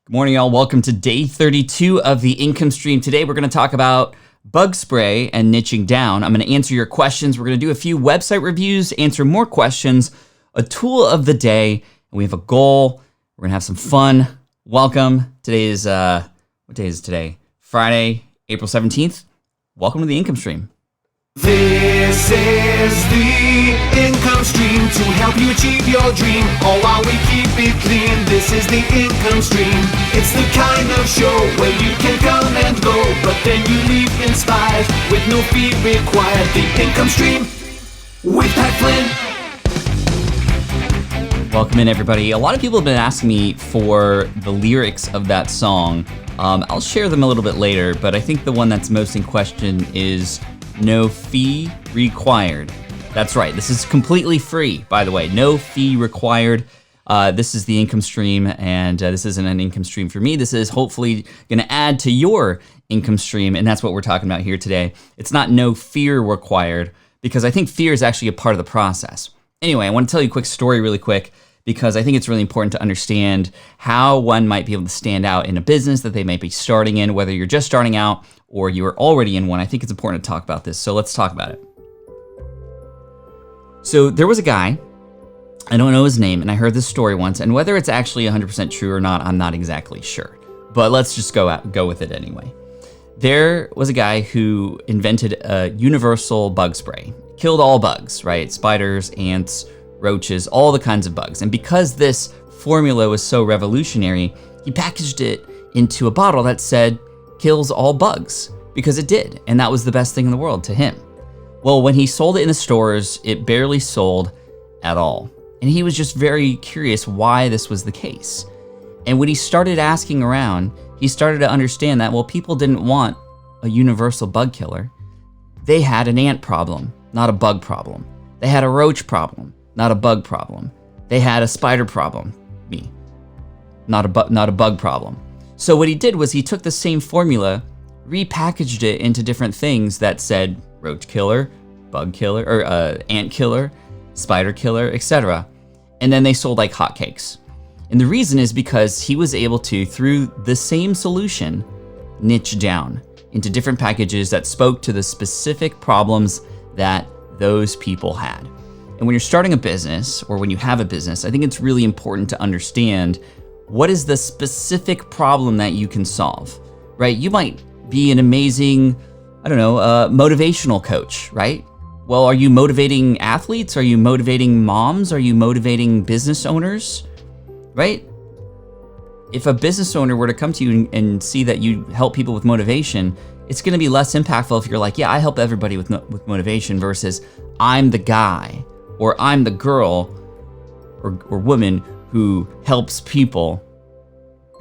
Good morning, y'all. Welcome to day 32 of the income stream. Today, we're going to talk about bug spray and niching down. I'm going to answer your questions. We're going to do a few website reviews, answer more questions, a tool of the day, and we have a goal. We're going to have some fun. Welcome. Today is, what day is it today? Friday, April 17th. Welcome to the income stream. This is the income stream to help you achieve your dream, all while we keep it clean. This is the income stream. It's the kind of show where you can come and go, but then you leave inspired with no fee required. The income stream with Pat Flynn. Welcome in, everybody. A lot of people have been asking me for the lyrics of that song. I'll share them a little bit later, but I think the one that's most in question is no fee required. That's right. This is completely free, by the way. No fee required. This is the income stream, and this isn't an income stream for me. This is hopefully going to add to your income stream, and that's what we're talking about here today. It's not no fear required, because I think fear is actually a part of the process. Anyway, I want to tell you a quick story really quick, because I think it's really important to understand how one might be able to stand out in a business that they might be starting in, whether you're just starting out or you are already in one. I think it's important to talk about this. So let's talk about it. So there was a guy, I don't know his name, and I heard this story once, and whether it's actually 100% true or not, I'm not exactly sure. But let's just go with it anyway. There was a guy who invented a universal bug spray. Killed all bugs, right? Spiders, ants, roaches, all the kinds of bugs. And because this formula was so revolutionary, he packaged it into a bottle that said, kills all bugs, because it did. And that was the best thing in the world to him. Well, when he sold it in the stores, it barely sold at all. And he was just very curious why this was the case. And when he started asking around, he started to understand that, well, people didn't want a universal bug killer. They had an ant problem, not a bug problem. They had a roach problem, not a bug problem. They had a spider problem, not a bug problem. So what he did was he took the same formula, repackaged it into different things that said roach killer, bug killer, or ant killer, spider killer, etc. And then they sold like hotcakes. And the reason is because he was able to, through the same solution, niche down into different packages that spoke to the specific problems that those people had. And when you're starting a business, or when you have a business, I think it's really important to understand what is the specific problem that you can solve, right? You might be an amazing, motivational coach, right? Well, are you motivating athletes? Are you motivating moms? Are you motivating business owners, right? If a business owner were to come to you and see that you help people with motivation, it's going to be less impactful if you're like, yeah, I help everybody with motivation, versus I'm the guy or I'm the girl or woman who helps people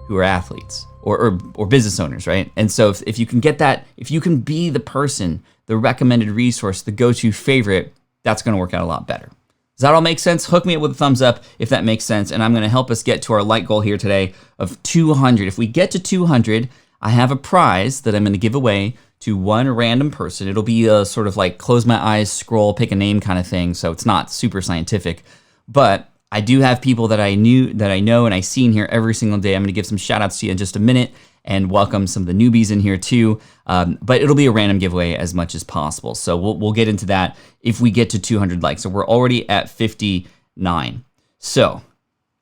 who are athletes or business owners, right? And so if you can get that, if you can be the person, the recommended resource, the go-to favorite, that's going to work out a lot better. Does that all make sense? Hook me up with a thumbs up if that makes sense. And I'm going to help us get to our light goal here today of 200. If we get to 200, I have a prize that I'm going to give away to one random person. It'll be a sort of like close my eyes, scroll, pick a name kind of thing. So it's not super scientific, but I do have people that I know and I see in here every single day. I'm going to give some shout outs to you in just a minute and welcome some of the newbies in here too. But it'll be a random giveaway as much as possible. So we'll get into that if we get to 200 likes. So we're already at 59. So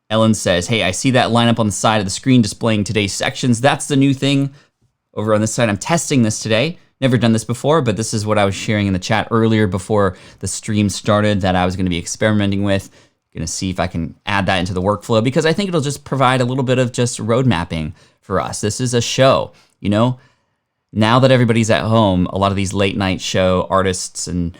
Ellen says, hey, I see that lineup on the side of the screen displaying today's sections. That's the new thing over on this side. I'm testing this today. Never done this before, but this is what I was sharing in the chat earlier before the stream started that I was going to be experimenting with. Going to see if I can add that into the workflow, because I think it'll just provide a little bit of just road mapping for us. This is a show, now that everybody's at home, a lot of these late night show artists and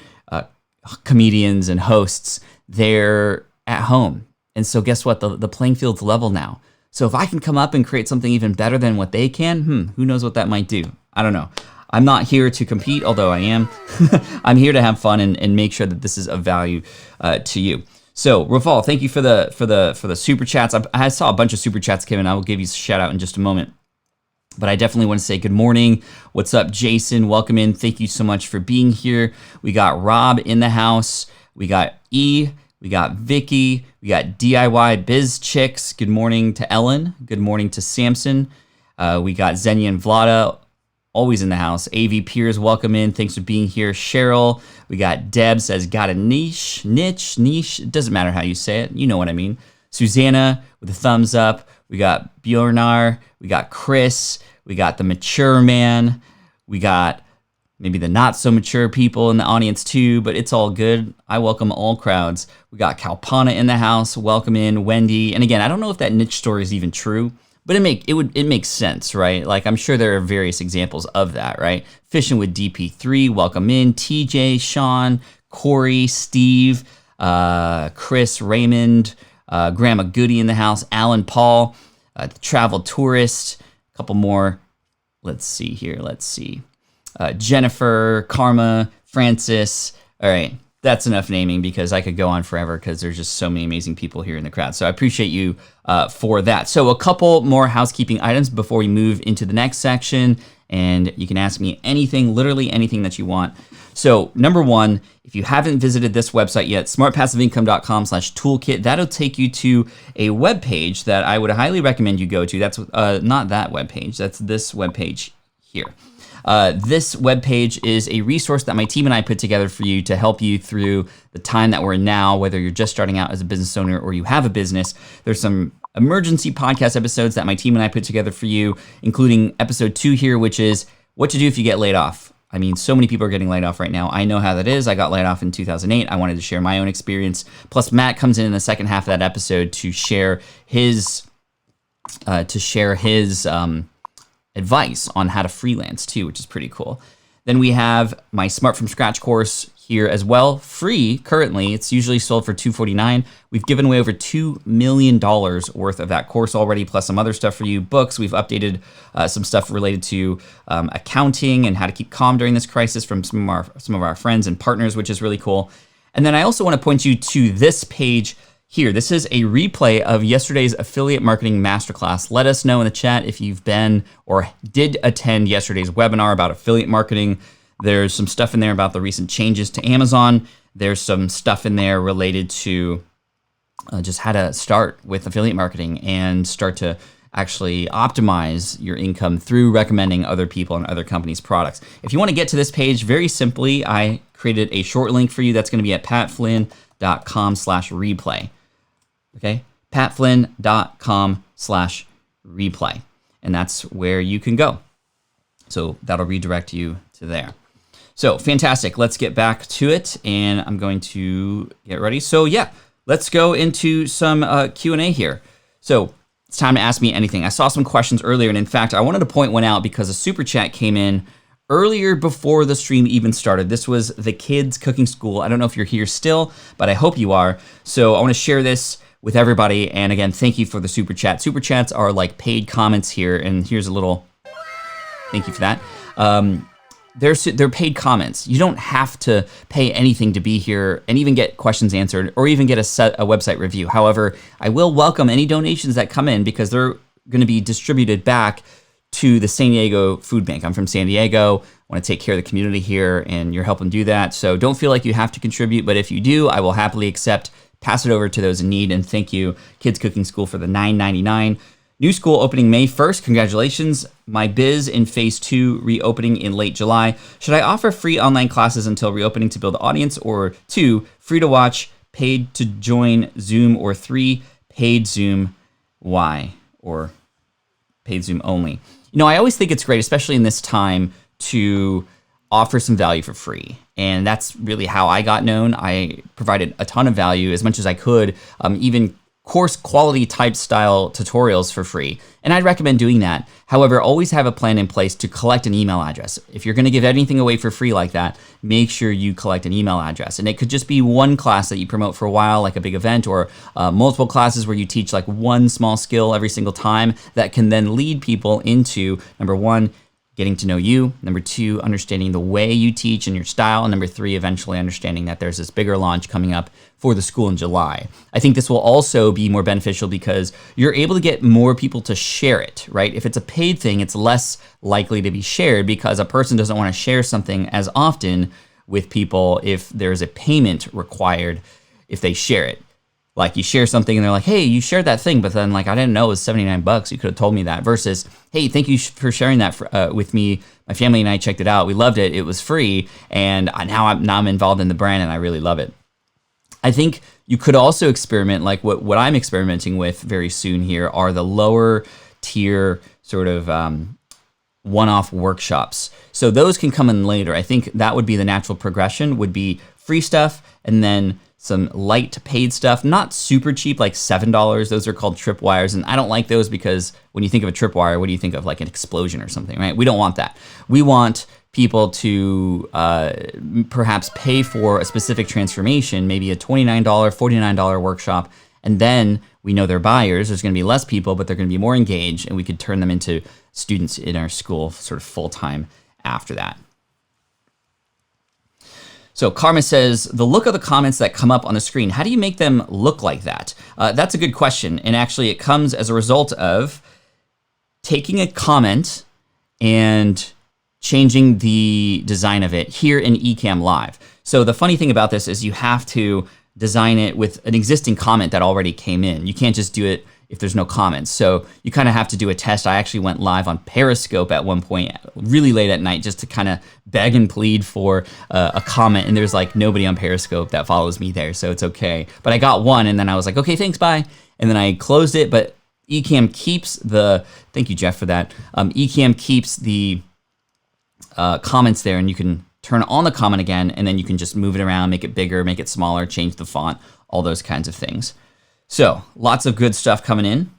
comedians and hosts, they're at home. And so guess what? The playing field's level now. So if I can come up and create something even better than what they can, who knows what that might do? I don't know. I'm not here to compete, although I am. I'm here to have fun and make sure that this is of value to you. So Raval, thank you for the super chats. I saw a bunch of super chats, Kevin. I will give you a shout out in just a moment. But I definitely want to say good morning. What's up, Jason? Welcome in. Thank you so much for being here. We got Rob in the house. We got E. We got Vicky. We got DIY Biz Chicks. Good morning to Ellen. Good morning to Samson. We got Xenia and Vlada, always in the house. AV Piers, welcome in. Thanks for being here. Cheryl. We got Deb says, got a niche. It doesn't matter how you say it. You know what I mean. Susanna with a thumbs up. We got Bjornar. We got Chris. We got the mature man. We got maybe the not so mature people in the audience too, but it's all good. I welcome all crowds. We got Kalpana in the house. Welcome in, Wendy. And again, I don't know if that niche story is even true, but it makes sense, right? Like, I'm sure there are various examples of that, right? Fishing with DP3, welcome in. TJ, Sean, Corey, Steve, Chris, Raymond, Grandma Goody in the house, Alan, Paul, the travel tourist, a couple more. Let's see here. Jennifer, Karma, Francis. All right, that's enough naming because I could go on forever because there's just so many amazing people here in the crowd. So I appreciate you for that. So a couple more housekeeping items before we move into the next section, and you can ask me anything, literally anything that you want. So number one, if you haven't visited this website yet, smartpassiveincome.com/toolkit, that'll take you to a webpage that I would highly recommend you go to. That's not that webpage, that's this webpage here. This webpage is a resource that my team and I put together for you to help you through the time that we're in now, whether you're just starting out as a business owner or you have a business. There's some emergency podcast episodes that my team and I put together for you, including episode 2 here, which is what to do if you get laid off. I mean, so many people are getting laid off right now. I know how that is. I got laid off in 2008. I wanted to share my own experience. Plus, Matt comes in the second half of that episode to share his advice on how to freelance too, which is pretty cool. Then we have my Smart from Scratch course here as well, free currently. It's usually sold for $249. We've given away over $2 million worth of that course already, plus some other stuff for you, books. We've updated some stuff related to accounting and how to keep calm during this crisis from some of our friends and partners, which is really cool. And then I also want to point you to this page here. This is a replay of yesterday's affiliate marketing masterclass. Let us know in the chat if you've been or did attend yesterday's webinar about affiliate marketing. There's some stuff in there about the recent changes to Amazon. There's some stuff in there related to just how to start with affiliate marketing and start to actually optimize your income through recommending other people and other companies' products. If you want to get to this page, very simply, I created a short link for you. That's going to be at patflynn.com/replay. Okay, patflynn.com/replay. And that's where you can go. So that'll redirect you to there. So fantastic. Let's get back to it. And I'm going to get ready. So yeah, let's go into some Q&A here. So it's time to ask me anything. I saw some questions earlier. And in fact, I wanted to point one out because a super chat came in earlier before the stream even started. This was the Kids Cooking School. I don't know if you're here still, but I hope you are. So I want to share this with everybody. And again, thank you for the super chat. Super chats are like paid comments here. And here's a little thank you for that. They're paid comments. You don't have to pay anything to be here and even get questions answered or even get a website review. However, I will welcome any donations that come in because they're going to be distributed back to the San Diego Food Bank. I'm from San Diego. I want to take care of the community here, and you're helping do that. So don't feel like you have to contribute, but if you do, I will happily accept. Pass it over to those in need, and thank you, Kids Cooking School, for the $9.99. New school opening May 1st. Congratulations. My biz in phase 2 reopening in late July. Should I offer free online classes until reopening to build audience, or 2, free to watch, paid to join Zoom, or 3, paid Zoom? Why? Or paid Zoom only? You know, I always think it's great, especially in this time, to offer some value for free. And that's really how I got known. I provided a ton of value, as much as I could, even course quality type style tutorials for free. And I'd recommend doing that. However, always have a plan in place to collect an email address. If you're going to give anything away for free like that, make sure you collect an email address. And it could just be one class that you promote for a while, like a big event, or multiple classes where you teach like one small skill every single time that can then lead people into, number 1, getting to know you, number 2, understanding the way you teach and your style, and number 3, eventually understanding that there's this bigger launch coming up for the school in July. I think this will also be more beneficial because you're able to get more people to share it, right? If it's a paid thing, it's less likely to be shared because a person doesn't want to share something as often with people if there's a payment required. if they share it. Like you share something and they're like, hey, you shared that thing, but then like I didn't know it was $79. You could have told me that. Versus, hey, thank you for sharing that with me. My family and I checked it out. We loved it. It was free, and now I'm involved in the brand and I really love it. I think you could also experiment, like what I'm experimenting with very soon here are the lower tier sort of one-off workshops. So those can come in later. I think that would be the natural progression, would be free stuff and then some light paid stuff, not super cheap, like $7. Those are called tripwires. And I don't like those because when you think of a tripwire, what do you think of? Like an explosion or something, right? We don't want that. We want people to perhaps pay for a specific transformation, maybe a $29, $49 workshop, and then we know they're buyers. There's going to be less people, but they're going to be more engaged, and we could turn them into students in our school sort of full-time after that. So Karma says, the look of the comments that come up on the screen, how do you make them look like that? That's a good question, and actually it comes as a result of taking a comment and changing the design of it here in Ecamm Live. So the funny thing about this is you have to design it with an existing comment that already came in. You can't just do it if there's no comments. So you kind of have to do a test. I actually went live on Periscope at one point really late at night just to kind of beg and plead for a comment, and there's like nobody on Periscope that follows me there, so it's okay. But I got one, and then I was like, okay, thanks, bye. And then I closed it, but Ecamm keeps thank you, Jeff, for that. Ecamm keeps the comments there, and you can turn on the comment again, and then you can just move it around, make it bigger, make it smaller, change the font, all those kinds of things. So lots of good stuff coming in.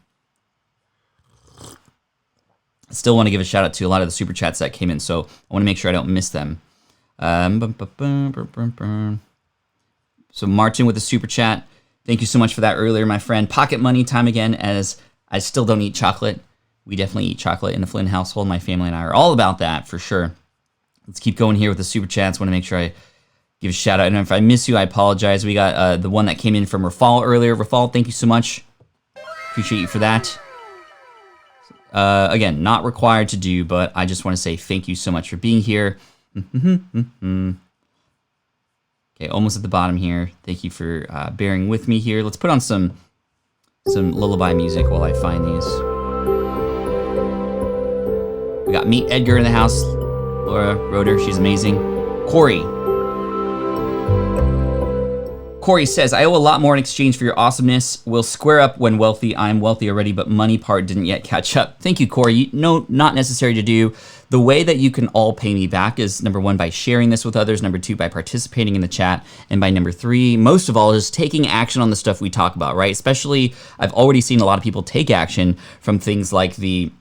I still want to give a shout out to a lot of the super chats that came in, so I want to make sure I don't miss them. So Martin with the super chat, thank you so much for that earlier, my friend. Pocket money time again, as I still don't eat chocolate. We definitely eat chocolate in the Flynn household. My family and I are all about that for sure. Let's keep going here with the super chats. Want to make sure I give a shout out. And if I miss you, I apologize. We got the one that came in from Rafal earlier. Rafal, thank you so much. Appreciate you for that. Again, not required to do, but I just want to say thank you so much for being here. Okay, almost at the bottom here. Thank you for bearing with me here. Let's put on some lullaby music while I find these. We got Meet Edgar in the house. Laura Roeder, she's amazing. Corey says, I owe a lot more in exchange for your awesomeness. We'll square up when wealthy. I'm wealthy already, but money part didn't yet catch up. Thank you, Corey. No, not necessary to do. The way that you can all pay me back is, number one, by sharing this with others. Number two, by participating in the chat. And by number three, most of all, is taking action on the stuff we talk about, right? Especially, I've already seen a lot of people take action from things like the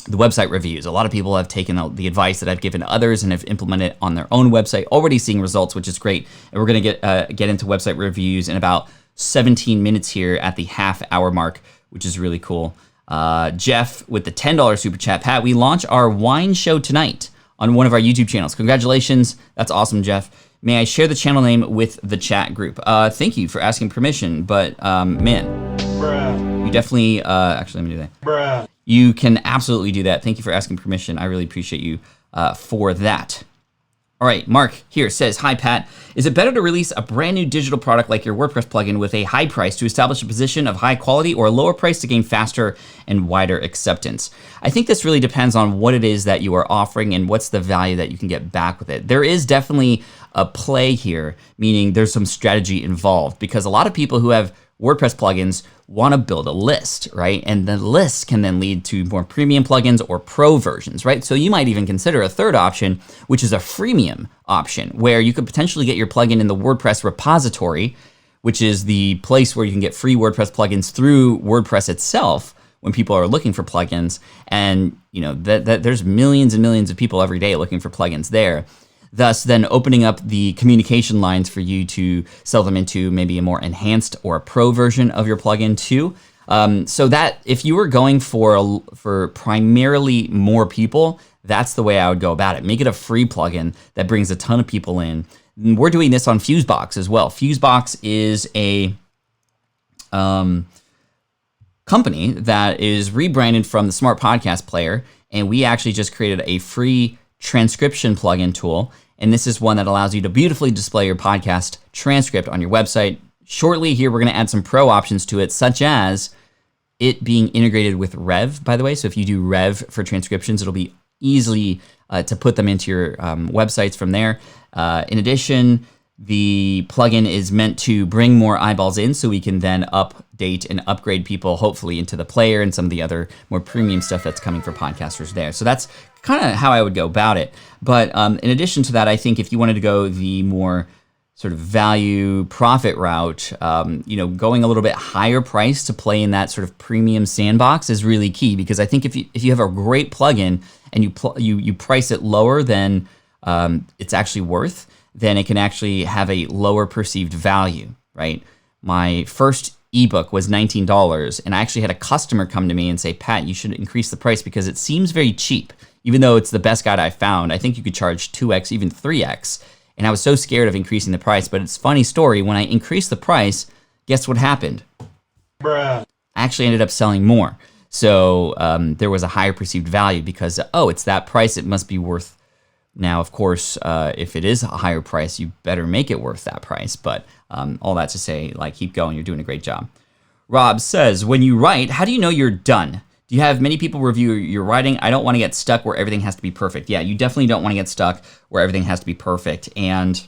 website reviews. A lot of people have taken the advice that I've given to others and have implemented it on their own website, already seeing results, which is great. And we're going to get into website reviews in about 17 minutes here at the half-hour mark, which is really cool. Jeff with the $10 super chat. Pat, we launch our wine show tonight on one of our YouTube channels. Congratulations. That's awesome, Jeff. May I share the channel name with the chat group? Thank you for asking permission, but man, you definitely, actually, let me do that. You can absolutely do that. Thank you for asking permission. I really appreciate you for that. All right, Mark here says, hi, Pat. Is it better to release a brand new digital product like your WordPress plugin with a high price to establish a position of high quality, or a lower price to gain faster and wider acceptance? I think this really depends on what it is that you are offering and what's the value that you can get back with it. There is definitely a play here, meaning there's some strategy involved, because a lot of people who have WordPress plugins want to build a list, right? And the list can then lead to more premium plugins or pro versions, right? So you might even consider a third option, which is a freemium option, where you could potentially get your plugin in the WordPress repository, which is the place where you can get free WordPress plugins through WordPress itself when people are looking for plugins. And you know that there's millions and millions of people every day looking for plugins there. Thus, then opening up the communication lines for you to sell them into maybe a more enhanced or a pro version of your plugin too. So that if you were going for primarily more people, that's the way I would go about it. Make it a free plugin that brings a ton of people in. And we're doing this on Fusebox as well. Fusebox is a company that is rebranded from the Smart Podcast Player, and we actually just created a free transcription plugin tool. And this is one that allows you to beautifully display your podcast transcript on your website, shortly here, we're going to add some pro options to it, such as it being integrated with Rev, by the way. So if you do Rev for transcriptions, it'll be easily to put them into your websites from there. In addition, the plugin is meant to bring more eyeballs in so we can then update and upgrade people, hopefully, into the player and some of the other more premium stuff that's coming for podcasters there. So that's kind of how I would go about it. But in addition to that, I think if you wanted to go the more sort of value profit route, going a little bit higher price to play in that sort of premium sandbox is really key, because I think if you have a great plugin and you price it lower than it's actually worth, then it can actually have a lower perceived value, right? My first ebook was $19, and I actually had a customer come to me and say, Pat, you should increase the price because it seems very cheap. Even though it's the best guide I found, I think you could charge 2x, even 3x. And I was so scared of increasing the price, but it's a funny story. When I increased the price, guess what happened? Bruh. I actually ended up selling more. So there was a higher perceived value because, it's that price, it must be worth. Now, of course, if it is a higher price, you better make it worth that price. But all that to say, keep going. You're doing a great job. Rob says, when you write, how do you know you're done? Do you have many people review your writing? I don't want to get stuck where everything has to be perfect. Yeah, you definitely don't want to get stuck where everything has to be perfect. And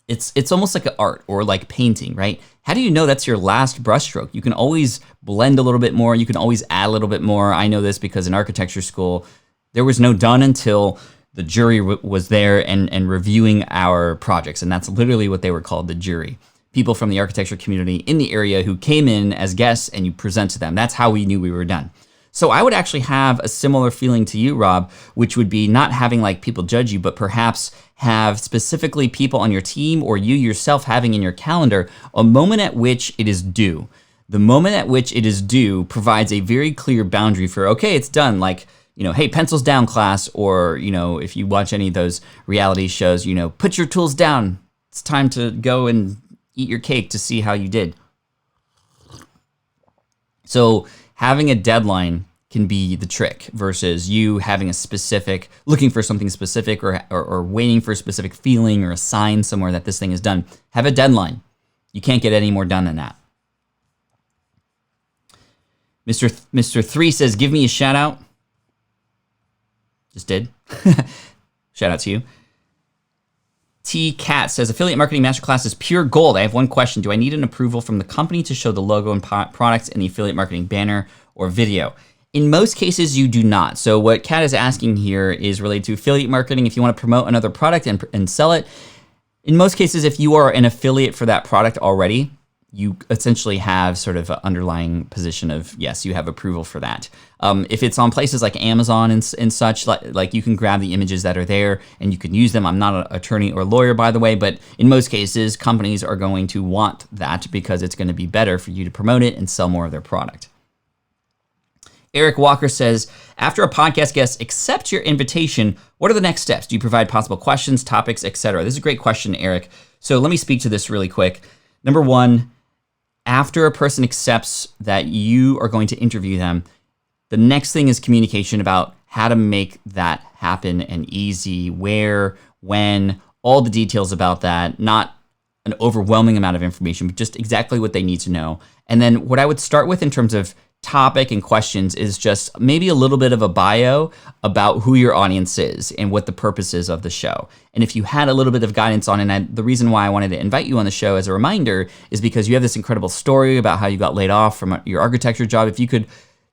it's almost like an art or like painting, right? How do you know that's your last brushstroke? You can always blend a little bit more. You can always add a little bit more. I know this because in architecture school, there was no done until the jury was there and reviewing our projects. And that's literally what they were called, the jury. People from the architecture community in the area who came in as guests and you present to them. That's how we knew we were done. So I would actually have a similar feeling to you, Rob, which would be not having people judge you, but perhaps have specifically people on your team or you yourself having in your calendar a moment at which it is due. The moment at which it is due provides a very clear boundary for, okay, it's done. Hey, pencils down, class, or, if you watch any of those reality shows, put your tools down. It's time to go and eat your cake to see how you did. So having a deadline can be the trick versus you having looking for something specific or waiting for a specific feeling or a sign somewhere that this thing is done. Have a deadline. You can't get any more done than that. Mr. 3 says, give me a shout out. Just did. Shout out to you. T Cat says, affiliate marketing masterclass is pure gold. I have one question. Do I need an approval from the company to show the logo and products in the affiliate marketing banner or video? In most cases, you do not. So what Cat is asking here is related to affiliate marketing. If you want to promote another product and sell it, in most cases, if you are an affiliate for that product already, you essentially have sort of an underlying position of, yes, you have approval for that. If it's on places like Amazon and such, like you can grab the images that are there and you can use them. I'm not an attorney or lawyer, by the way, but in most cases, companies are going to want that because it's going to be better for you to promote it and sell more of their product. Eric Walker says, after a podcast guest accepts your invitation, what are the next steps? Do you provide possible questions, topics, etc.? This is a great question, Eric. So let me speak to this really quick. Number one, after a person accepts that you are going to interview them, the next thing is communication about how to make that happen and easy, where, when, all the details about that, not an overwhelming amount of information, but just exactly what they need to know. And then what I would start with in terms of topic and questions is just maybe a little bit of a bio about who your audience is and what the purpose is of the show. And if you had a little bit of guidance on it, the reason why I wanted to invite you on the show as a reminder is because you have this incredible story about how you got laid off from your architecture job. If you could,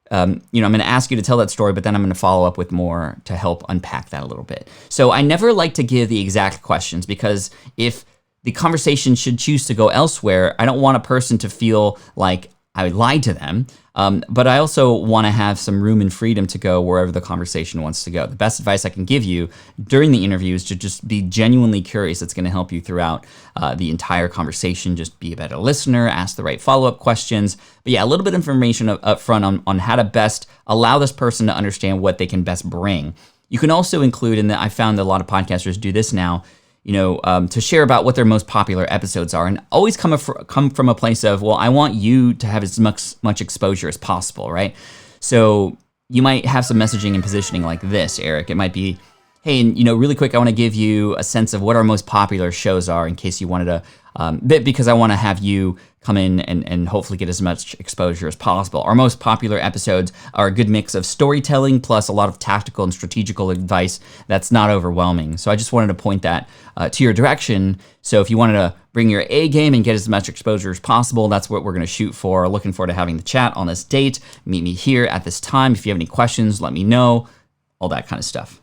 I'm going to ask you to tell that story, but then I'm going to follow up with more to help unpack that a little bit. So I never like to give the exact questions because if the conversation should choose to go elsewhere, I don't want a person to feel like I lied to them, but I also want to have some room and freedom to go wherever the conversation wants to go. The best advice I can give you during the interview is to just be genuinely curious. It's going to help you throughout the entire conversation. Just be a better listener, ask the right follow-up questions. But yeah, a little bit of information up front on how to best allow this person to understand what they can best bring. You can also include, and I found that a lot of podcasters do this now, to share about what their most popular episodes are, and always come from a place of, well, I want you to have as much exposure as possible, right? So you might have some messaging and positioning like this, Eric. It might be, hey, really quick, I want to give you a sense of what our most popular shows are in case you wanted to because I want to have you come in and hopefully get as much exposure as possible. Our most popular episodes are a good mix of storytelling plus a lot of tactical and strategical advice that's not overwhelming. So I just wanted to point that to your direction. So if you wanted to bring your A game and get as much exposure as possible, that's what we're going to shoot for. Looking forward to having the chat on this date. Meet me here at this time. If you have any questions, let me know. All that kind of stuff.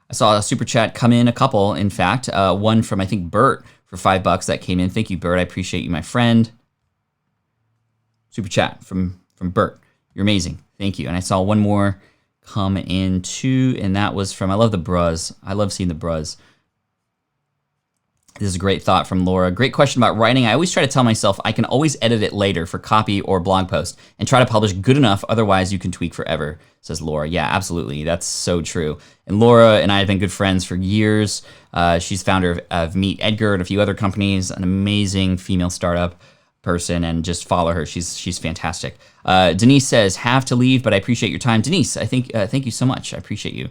I saw a super chat come in, a couple, in fact. One from, I think, Bert for $5 that came in. Thank you, Bert. I appreciate you, my friend. Super chat from Bert. You're amazing. Thank you. And I saw one more come in too, and that was from, I love the bruz. I love seeing the bruz. This is a great thought from Laura. Great question about writing. I always try to tell myself I can always edit it later for copy or blog post and try to publish good enough. Otherwise, you can tweak forever, says Laura. Yeah, absolutely. That's so true. And Laura and I have been good friends for years. She's founder of Meet Edgar and a few other companies, an amazing female startup person, and just follow her. She's fantastic. Denise says, have to leave, but I appreciate your time. Denise, I think, thank you so much. I appreciate you.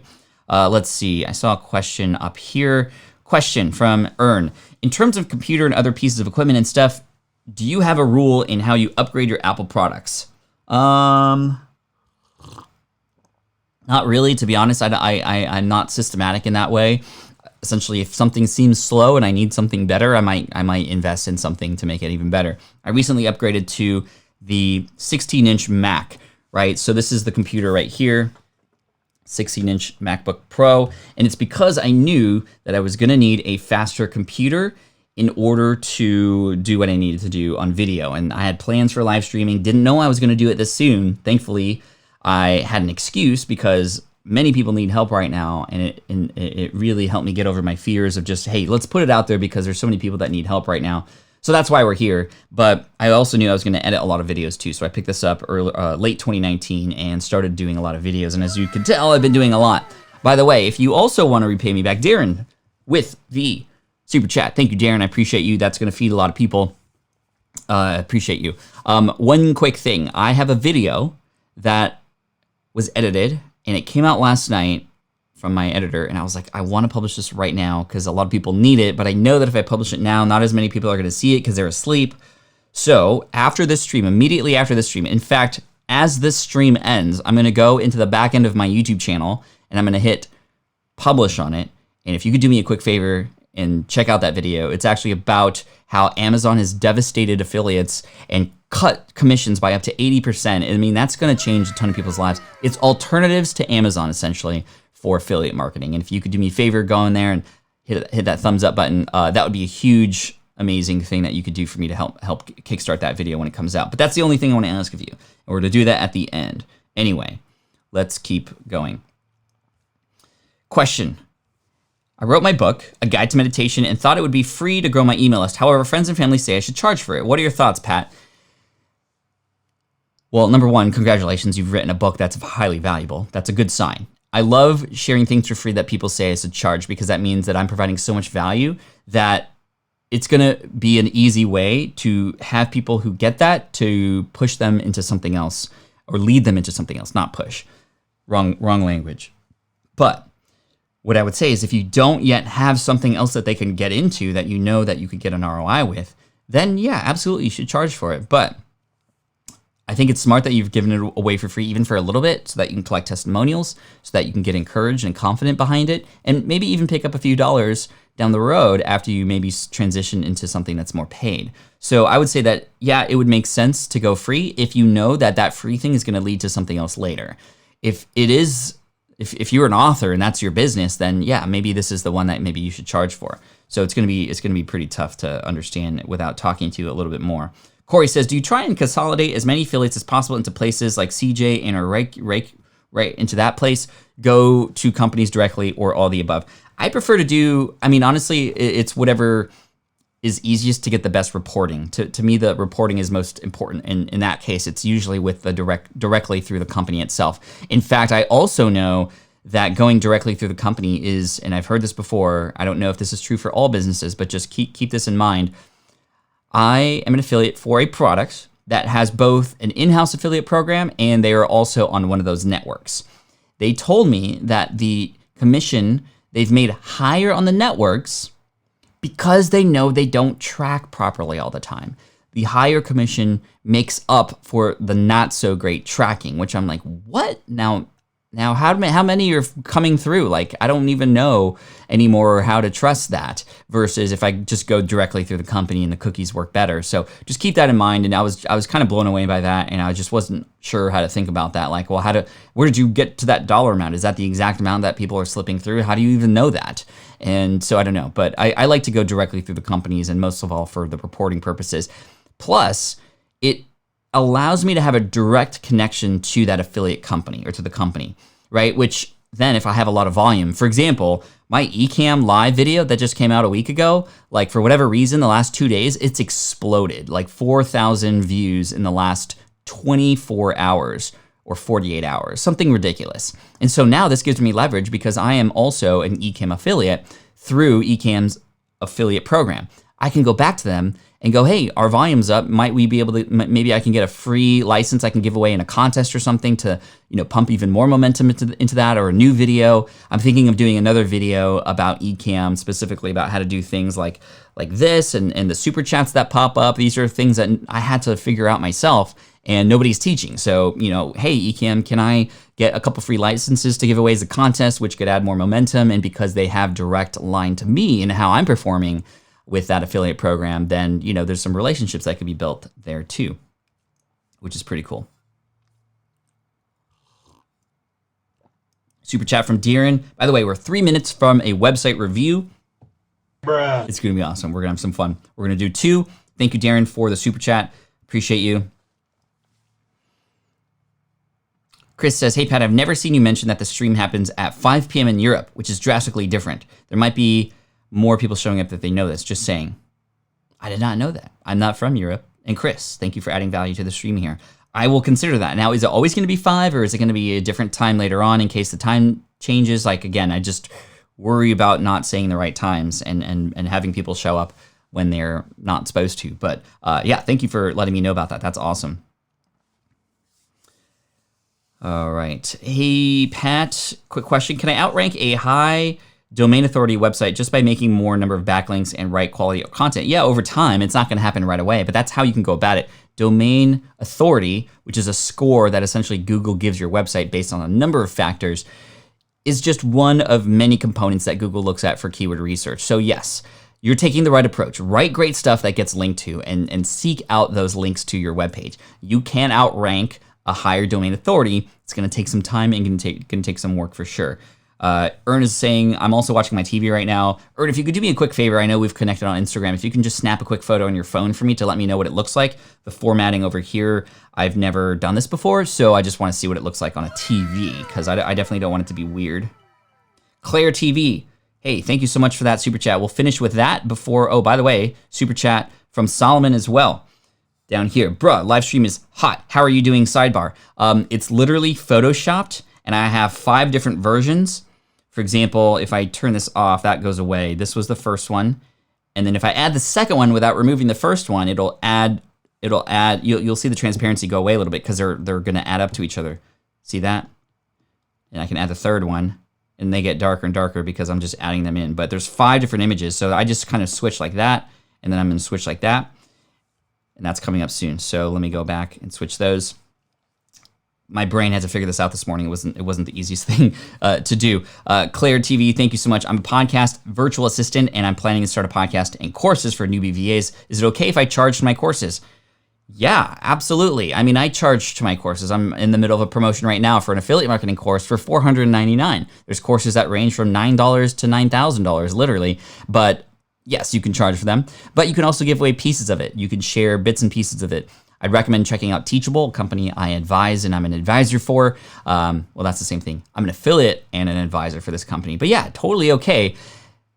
Let's see. I saw a question up here. Question from Ern. In terms of computer and other pieces of equipment and stuff, do you have a rule in how you upgrade your Apple products? Not really, to be honest. I'm not systematic in that way. Essentially, if something seems slow and I need something better, I might invest in something to make it even better. I recently upgraded to the 16-inch Mac, right? So this is the computer right here. 16-inch MacBook Pro, and it's because I knew that I was going to need a faster computer in order to do what I needed to do on video. And I had plans for live streaming, didn't know I was going to do it this soon. Thankfully, I had an excuse because many people need help right now, and it really helped me get over my fears of just, hey, let's put it out there because there's so many people that need help right now. So that's why we're here. But I also knew I was going to edit a lot of videos too. So I picked this up late 2019 and started doing a lot of videos. And as you can tell, I've been doing a lot. By the way, if you also want to repay me back, Darren, with the super chat. Thank you, Darren. I appreciate you. That's going to feed a lot of people. Appreciate you. One quick thing. I have a video that was edited and it came out last night from my editor, and I was like, I want to publish this right now because a lot of people need it, but I know that if I publish it now, not as many people are going to see it because they're asleep. So after this stream, immediately after this stream, in fact, as this stream ends, I'm going to go into the back end of my YouTube channel and I'm going to hit publish on it. And if you could do me a quick favor and check out that video, it's actually about how Amazon has devastated affiliates and cut commissions by up to 80%. I mean, that's going to change a ton of people's lives. It's alternatives to Amazon, essentially, for affiliate marketing. And if you could do me a favor, go in there and hit that thumbs up button, that would be a huge, amazing thing that you could do for me to help kickstart that video when it comes out. But that's the only thing I want to ask of you. And we're going to do that at the end. Anyway, let's keep going. Question. I wrote my book, A Guide to Meditation, and thought it would be free to grow my email list. However, friends and family say I should charge for it. What are your thoughts, Pat? Well, number one, congratulations. You've written a book that's highly valuable. That's a good sign. I love sharing things for free that people say I should charge because that means that I'm providing so much value that it's going to be an easy way to have people who get that to push them into something else or lead them into something else, not push. Wrong language. But what I would say is if you don't yet have something else that they can get into that you know that you could get an ROI with, then yeah, absolutely you should charge for it. But I think it's smart that you've given it away for free, even for a little bit, so that you can collect testimonials, so that you can get encouraged and confident behind it, and maybe even pick up a few dollars down the road after you maybe transition into something that's more paid. So I would say that, yeah, it would make sense to go free if you know that that free thing is going to lead to something else later. If you're an author and that's your business, then yeah, maybe this is the one that maybe you should charge for. So it's going to be pretty tough to understand without talking to you a little bit more. Corey says, do you try and consolidate as many affiliates as possible into places like CJ and or right into that place, go to companies directly, or all the above? I prefer to do, I mean, honestly, it's whatever is easiest to get the best reporting. To me, the reporting is most important. And in that case, it's usually with the directly through the company itself. In fact, I also know that going directly through the company is, and I've heard this before, I don't know if this is true for all businesses, but just keep this in mind. I am an affiliate for a product that has both an in-house affiliate program and they are also on one of those networks. They told me that the commission they've made higher on the networks because they know they don't track properly all the time. The higher commission makes up for the not so great tracking, which I'm like, what? Now how many are coming through? Like, I don't even know anymore how to trust that versus if I just go directly through the company and the cookies work better. So just keep that in mind. And I was kind of blown away by that, and I just wasn't sure how to think about that. Like, well, where did you get to that dollar amount? Is that the exact amount that people are slipping through? How do you even know that? And so I don't know, but I like to go directly through the companies, and most of all for the reporting purposes. Plus, it allows me to have a direct connection to that affiliate company or to the company, right? Which then if I have a lot of volume, for example, my Ecamm live video that just came out a week ago, like for whatever reason, the last 2 days, it's exploded, like 4,000 views in the last 24 hours or 48 hours, something ridiculous. And so now this gives me leverage because I am also an Ecamm affiliate through Ecamm's affiliate program. I can go back to them and go, hey, our volume's up. Might we be able to, maybe I can get a free license I can give away in a contest or something to, pump even more momentum into that, or a new video. I'm thinking of doing another video about Ecamm, specifically about how to do things like this and the super chats that pop up. These are things that I had to figure out myself and nobody's teaching. So, hey, Ecamm, can I get a couple free licenses to give away as a contest, which could add more momentum? And because they have direct line to me and how I'm performing with that affiliate program, then, there's some relationships that could be built there too, which is pretty cool. Super chat from Darren. By the way, we're 3 minutes from a website review. Bruh. It's going to be awesome. We're going to have some fun. We're going to do 2. Thank you, Darren, for the super chat. Appreciate you. Chris says, hey, Pat, I've never seen you mention that the stream happens at 5 p.m. in Europe, which is drastically different. There might be more people showing up that they know this. Just saying. I did not know that. I'm not from Europe. And Chris, thank you for adding value to the stream here. I will consider that. Now, is it always going to be 5, or is it going to be a different time later on in case the time changes? Like, again, I just worry about not saying the right times and having people show up when they're not supposed to. But yeah, thank you for letting me know about that. That's awesome. All right. Hey, Pat, quick question. Can I outrank a high domain authority website just by making more number of backlinks and right quality content? Yeah, over time. It's not going to happen right away, but that's how you can go about it. Domain authority, which is a score that essentially Google gives your website based on a number of factors, is just one of many components that Google looks at for keyword research. So yes, you're taking the right approach. Write great stuff that gets linked to and seek out those links to your webpage. You can outrank a higher domain authority. It's going to take some time and can take some work for sure. Ern is saying, I'm also watching my TV right now. Ern, if you could do me a quick favor, I know we've connected on Instagram. If you can just snap a quick photo on your phone for me to let me know what it looks like. The formatting over here, I've never done this before, so I just want to see what it looks like on a TV, because I definitely don't want it to be weird. Claire TV, hey, thank you so much for that super chat. We'll finish with that before, oh, by the way, super chat from Solomon as well. Down here, bruh, live stream is hot. How are you doing? Sidebar. It's literally photoshopped, and I have 5 different versions. For example, if I turn this off, that goes away. This was the first one. And then if I add the second one without removing the first one, you'll see the transparency go away a little bit because they're going to add up to each other. See that? And I can add the third one, and they get darker and darker because I'm just adding them in. But there's 5 different images, so I just kind of switch like that, and then I'm going to switch like that. And that's coming up soon. So let me go back and switch those. My brain had to figure this out this morning. It wasn't the easiest thing to do. Claire TV, thank you so much. I'm a podcast virtual assistant, and I'm planning to start a podcast and courses for newbie VAs. Is it okay if I charge my courses? Yeah, absolutely. I mean, I charge to my courses. I'm in the middle of a promotion right now for an affiliate marketing course for $499. There's courses that range from $9 to $9,000, literally. But yes, you can charge for them. But you can also give away pieces of it. You can share bits and pieces of it. I'd recommend checking out Teachable, a company I advise and I'm an advisor for. Well, that's the same thing. I'm an affiliate and an advisor for this company. But yeah, totally okay.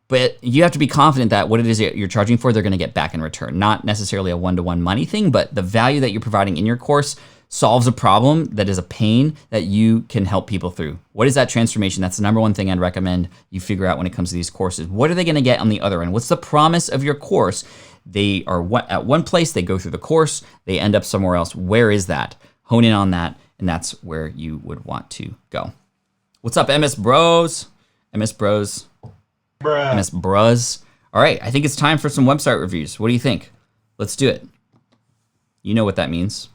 But you have to be confident that what it is you're charging for, they're going to get back in return. Not necessarily a one-to-one money thing, but the value that you're providing in your course solves a problem that is a pain that you can help people through. What is that transformation? That's the number one thing I'd recommend you figure out when it comes to these courses. What are they going to get on the other end? What's the promise of your course? They are at one place, they go through the course, they end up somewhere else. Where is that? Hone in on that, and that's where you would want to go. What's up, MS Bros? MS Bros? Bruh. MS Bros All right, I think it's time for some website reviews. What do you think? Let's do it. You know what that means.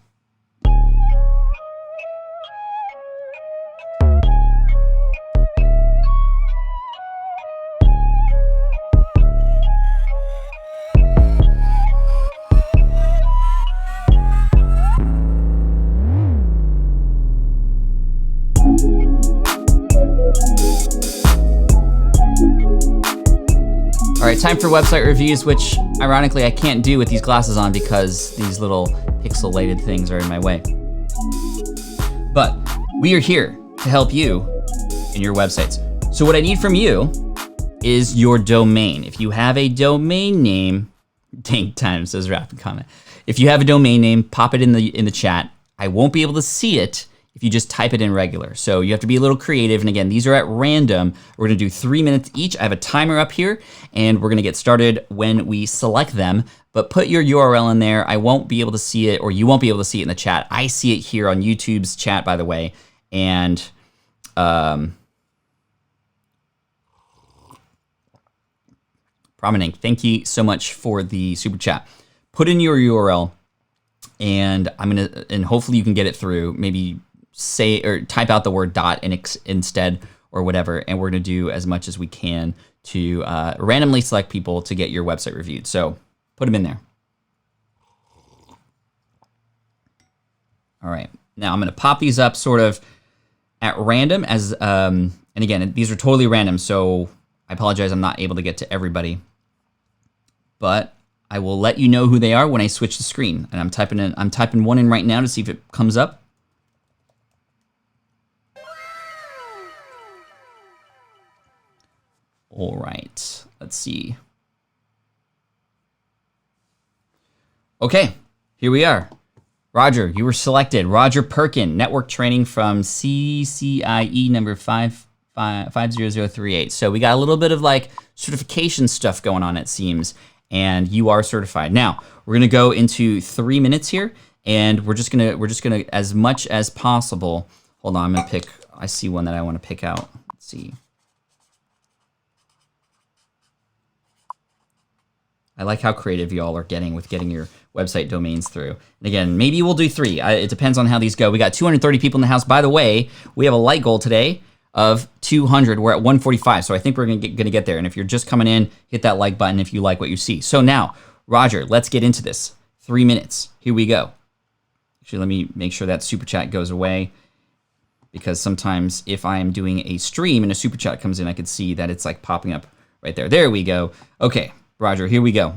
All right, time for website reviews, which ironically I can't do with these glasses on because these little pixelated things are in my way. But we are here to help you in your websites. So what I need from you is your domain. If you have a domain name, dang time says rapid comment. If you have a domain name, pop it in the chat. I won't be able to see it if you just type it in regular. So you have to be a little creative. And again, these are at random. We're gonna do 3 minutes each. I have a timer up here and we're gonna get started when we select them, but put your URL in there. I won't be able to see it, or you won't be able to see it in the chat. I see it here on YouTube's chat, by the way. And Prominent, thank you so much for the super chat. Put in your URL and and hopefully you can get it through. Maybe say or type out the word dot instead or whatever, and we're gonna do as much as we can to randomly select people to get your website reviewed. So put them in there. All right, now I'm gonna pop these up sort of at random as, and again, these are totally random, so I apologize I'm not able to get to everybody, but I will let you know who they are when I switch the screen. And I'm typing one in right now to see if it comes up. All right, let's see. Okay, here we are. Roger, you were selected. Roger Perkin, network training from CCIE number 50038. So we got a little bit of like certification stuff going on, it seems, and you are certified. Now we're gonna go into 3 minutes here, and we're just gonna as much as possible. Hold on, I'm gonna pick. I see one that I want to pick out. Let's see. I like how creative y'all are getting with getting your website domains through. And again, maybe we'll do 3. It depends on how these go. We got 230 people in the house. By the way, we have a like goal today of 200. We're at 145, so I think we're gonna get there. And if you're just coming in, hit that like button if you like what you see. So now, Roger, let's get into this. 3 minutes. Here we go. Actually, let me make sure that super chat goes away, because sometimes if I am doing a stream and a super chat comes in, I could see that it's like popping up right there. There we go. Okay. Roger, here we go.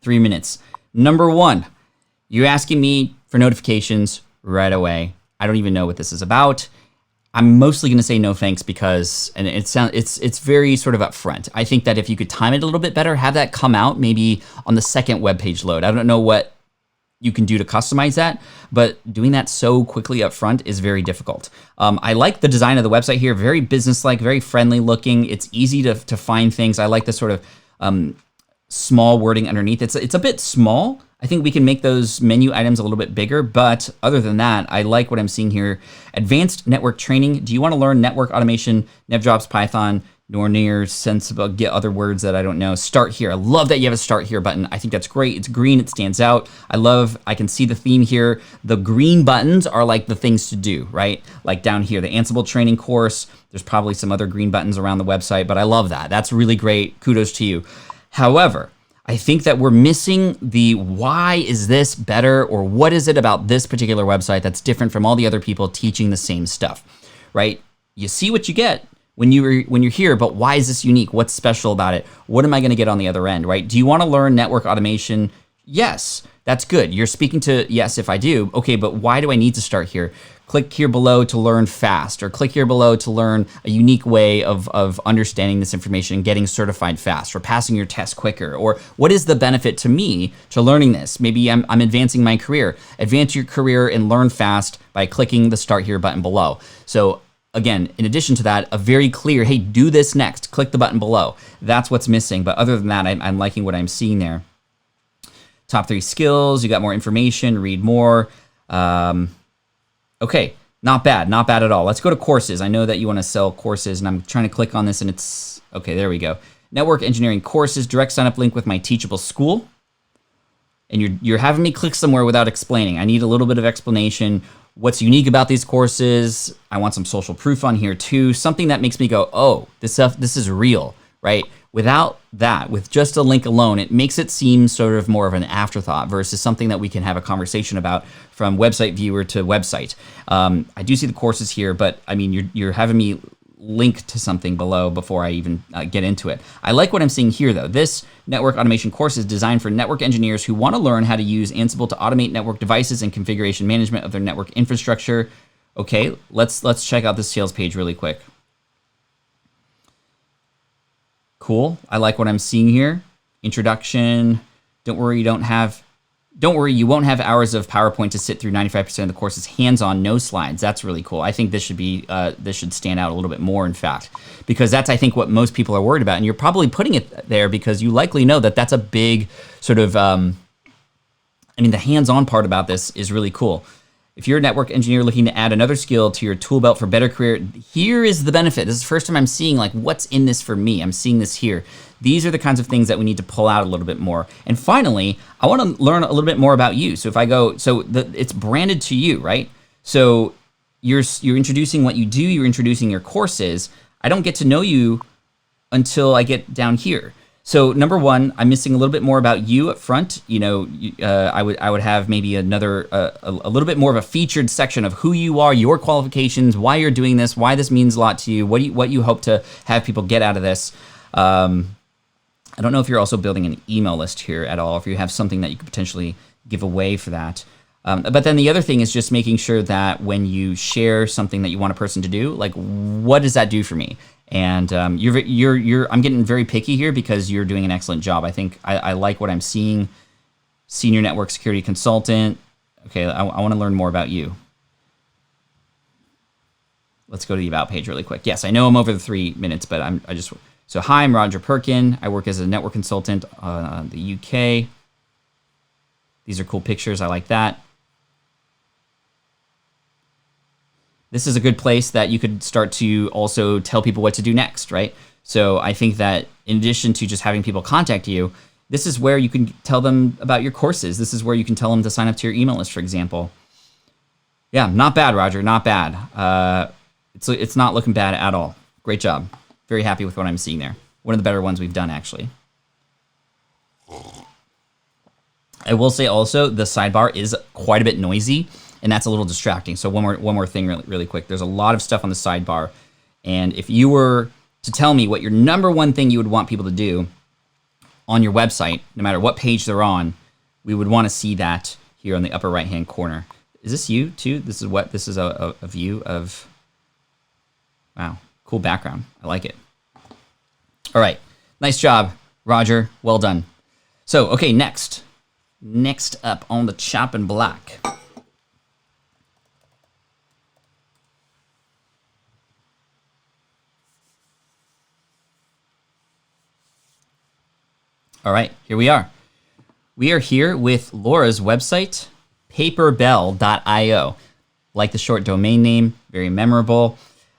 3 minutes. Number 1, you're asking me for notifications right away. I don't even know what this is about. I'm mostly gonna say no thanks because, and it's very sort of upfront. I think that if you could time it a little bit better, have that come out maybe on the second web page load. I don't know what you can do to customize that, but doing that so quickly up front is very difficult. I like the design of the website here, very business-like, very friendly looking. It's easy to find things. I like the sort of small wording underneath. It's a bit small. I think we can make those menu items a little bit bigger, but other than that, I like what I'm seeing here. Advanced network training. Do you want to learn network automation, NevJobs, Python, nor near sensible, get other words that I don't know? Start here. I love that you have a start here button. I think that's great. It's green, it stands out. I can see the theme here. The green buttons are like the things to do, right? Like down here, the Ansible training course. There's probably some other green buttons around the website, but I love that. That's really great. Kudos to you. However, I think that we're missing the why is this better, or what is it about this particular website that's different from all the other people teaching the same stuff, right? You see what you get when you're here, but why is this unique? What's special about it? What am I gonna get on the other end, right? Do you wanna learn network automation? Yes, that's good. You're speaking to yes if I do. Okay, but why do I need to start here? Click here below to learn fast, or click here below to learn a unique way of understanding this information and getting certified fast, or passing your test quicker, or what is the benefit to me to learning this? Maybe I'm advancing my career. Advance your career and learn fast by clicking the start here button below. So again, in addition to that, a very clear, hey, do this next, click the button below. That's what's missing. But other than that, I'm liking what I'm seeing there. Top 3 skills, you got more information, read more. Okay, not bad at all. Let's go to courses. I know that you want to sell courses, and I'm trying to click on this, and it's, okay, there we go. network engineering courses, direct sign up link with my Teachable school. And you're having me click somewhere without explaining. I need a little bit of explanation. What's unique about these courses? I want some social proof on here too. Something that makes me go, oh, this is real, right? Without that, with just a link alone, it makes it seem sort of more of an afterthought versus something that we can have a conversation about from website viewer to website. I do see the courses here, but I mean, you're having me link to something below before I even get into it. I like what I'm seeing here though. This network automation course is designed for network engineers who want to learn how to use Ansible to automate network devices and configuration management of their network infrastructure. Okay, let's check out this sales page really quick. Cool. I like what I'm seeing here. Introduction. Don't worry, you won't have hours of PowerPoint to sit through. 95% of the course is hands-on, no slides. That's really cool. I think this should stand out a little bit more, in fact, because that's, I think, what most people are worried about. And you're probably putting it there because you likely know that that's a big sort of, the hands-on part about this is really cool. If you're a network engineer looking to add another skill to your tool belt for better career, here is the benefit. This is the first time I'm seeing like what's in this for me. I'm seeing this here. These are the kinds of things that we need to pull out a little bit more. And finally, I want to learn a little bit more about you. So if I go, it's branded to you, right? So you're introducing what you do, you're introducing your courses. I don't get to know you until I get down here. So number one, I'm missing a little bit more about you up front. I would have maybe another a little bit more of a featured section of who you are, your qualifications, why you're doing this, why this means a lot to you, what you hope to have people get out of this. I don't know if you're also building an email list here at all, if you have something that you could potentially give away for that. But then the other thing is just making sure that when you share something that you want a person to do, like what does that do for me? And I'm getting very picky here because you're doing an excellent job. I think I like what I'm seeing. Senior network security consultant. Okay, I want to learn more about you. Let's go to the about page really quick. Yes, I know I'm over the 3 minutes, but so hi, I'm Roger Perkin. I work as a network consultant in the UK. These are cool pictures. I like that. This is a good place that you could start to also tell people what to do next, right? So I think that in addition to just having people contact you, this is where you can tell them about your courses. This is where you can tell them to sign up to your email list, for example. Yeah, not bad, Roger, not bad. It's not looking bad at all. Great job. Very happy with what I'm seeing there. One of the better ones we've done, actually. I will say also the sidebar is quite a bit noisy, and that's a little distracting. So one more thing really quick. There's a lot of stuff on the sidebar, and if you were to tell me what your number one thing you would want people to do on your website, no matter what page they're on, we would want to see that here on the upper right-hand corner. Is this you too? This is a view of, wow, cool background. I like it. All right, nice job, Roger. Well done. So, okay, next up on the chopping block. All right, here we are. We are here with Laura's website, paperbell.io. Like the short domain name, very memorable.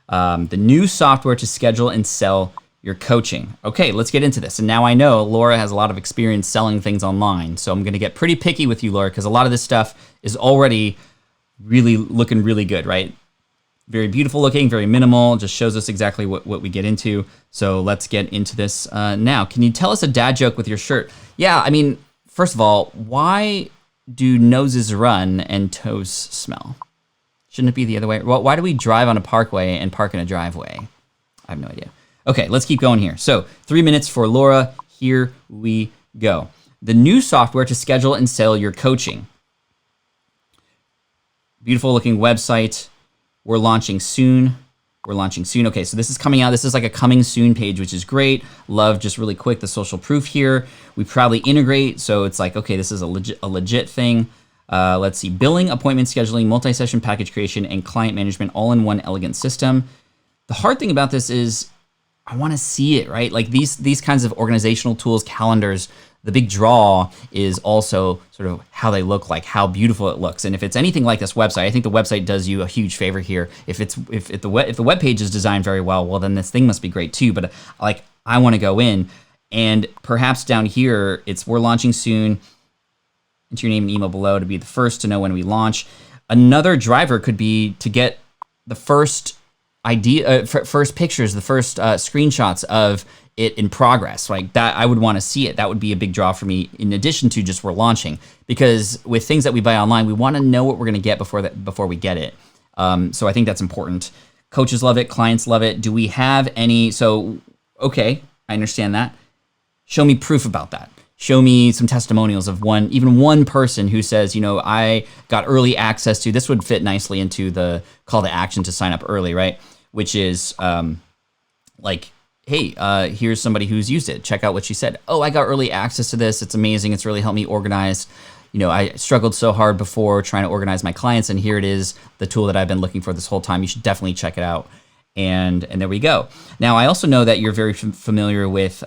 The new software to schedule and sell your coaching. Okay, let's get into this. And now I know Laura has a lot of experience selling things online, so I'm gonna get pretty picky with you, Laura, because a lot of this stuff is already really looking really good, right? Very beautiful looking, very minimal, just shows us exactly what we get into. So let's get into this now. Can you tell us a dad joke with your shirt? Yeah, I mean, first of all, why do noses run and toes smell? Shouldn't it be the other way? Well, why do we drive on a parkway and park in a driveway? I have no idea. Okay, let's keep going here. So 3 minutes for Laura. Here we go. The new software to schedule and sell your coaching. Beautiful looking website. We're launching soon. Okay, so this is coming out. This is like a coming soon page, which is great. Love, just really quick, the social proof here. We proudly integrate, so it's like, okay, this is a legit thing. Let's see, billing, appointment scheduling, multi-session package creation, and client management all in one elegant system. The hard thing about this is I want to see it, right? Like these kinds of organizational tools, calendars, the big draw is also sort of how they look, like how beautiful it looks. And if it's anything like this website, I think the website does you a huge favor here. If the web page is designed very well, then this thing must be great too. But like I want to go in. And perhaps down here, we're launching soon. Enter your name and email below to be the first to know when we launch. Another driver could be to get the first first pictures, the first screenshots of it in progress. Like that, I would want to see it. That would be a big draw for me, in addition to just we're launching. Because with things that we buy online, we want to know what we're going to get before we get it. So I think that's important. Coaches love it. Clients love it. Do we have any? So, okay, I understand that. Show me proof about that. Show me some testimonials of even one person who says, I got early access to, this would fit nicely into the call to action to sign up early, right? Which is like, hey, here's somebody who's used it. Check out what she said. Oh, I got early access to this. It's amazing. It's really helped me organize. I struggled so hard before trying to organize my clients, and here it is, the tool that I've been looking for this whole time. You should definitely check it out. And there we go. Now, I also know that you're very familiar with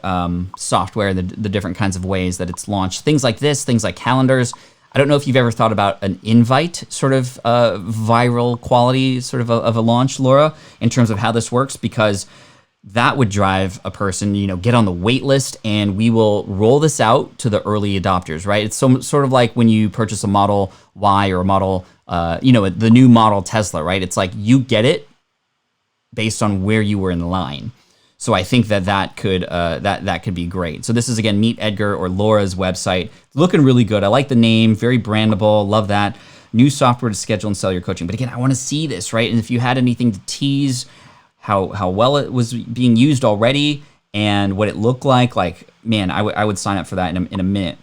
software, the different kinds of ways that it's launched. Things like this, things like calendars. I don't know if you've ever thought about an invite sort of viral quality sort of a launch, Laura, in terms of how this works, because that would drive a person, get on the wait list, and we will roll this out to the early adopters, right? It's sort of like when you purchase a Model Y or a Model, the new model Tesla, right? It's like you get it based on where you were in line. So I think that could be great. So this is, again, Meet Edgar or Laura's website. Looking really good. I like the name, very brandable. Love that. New software to schedule and sell your coaching. But again, I want to see this, right? And if you had anything to tease how well it was being used already and what it looked like man, I would sign up for that in a minute.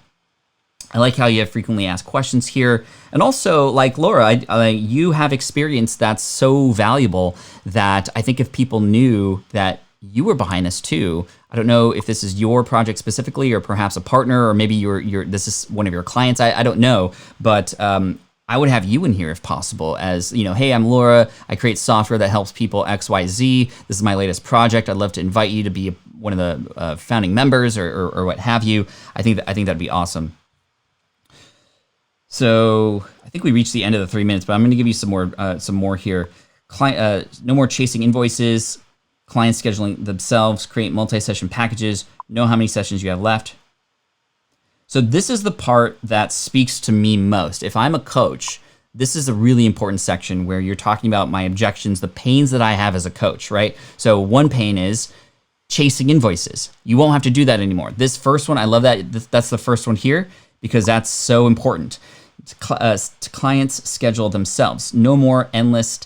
I like how you have frequently asked questions here. And also, like Laura, you have experience that's so valuable that I think if people knew that you were behind this too, I don't know if this is your project specifically or perhaps a partner, or maybe this is one of your clients. I don't know, but I would have you in here if possible as, hey, I'm Laura. I create software that helps people XYZ. This is my latest project. I'd love to invite you to be one of the founding members or what have you. I think that'd be awesome. So I think we reached the end of the 3 minutes, but I'm going to give you some more here. No more chasing invoices. Clients scheduling themselves. Create multi-session packages. Know how many sessions you have left. So this is the part that speaks to me most. If I'm a coach, this is a really important section where you're talking about my objections, the pains that I have as a coach, right? So one pain is chasing invoices. You won't have to do that anymore. This first one, I love that. That's the first one here because that's so important. To clients schedule themselves. No more endless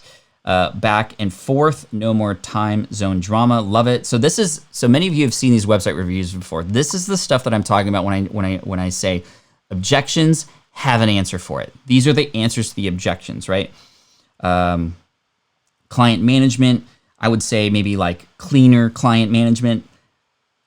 back and forth. No more time zone drama. Love it. So many of you have seen these website reviews before. This is the stuff that I'm talking about when I say objections, have an answer for it. These are the answers to the objections, right? Client management, I would say maybe like cleaner client management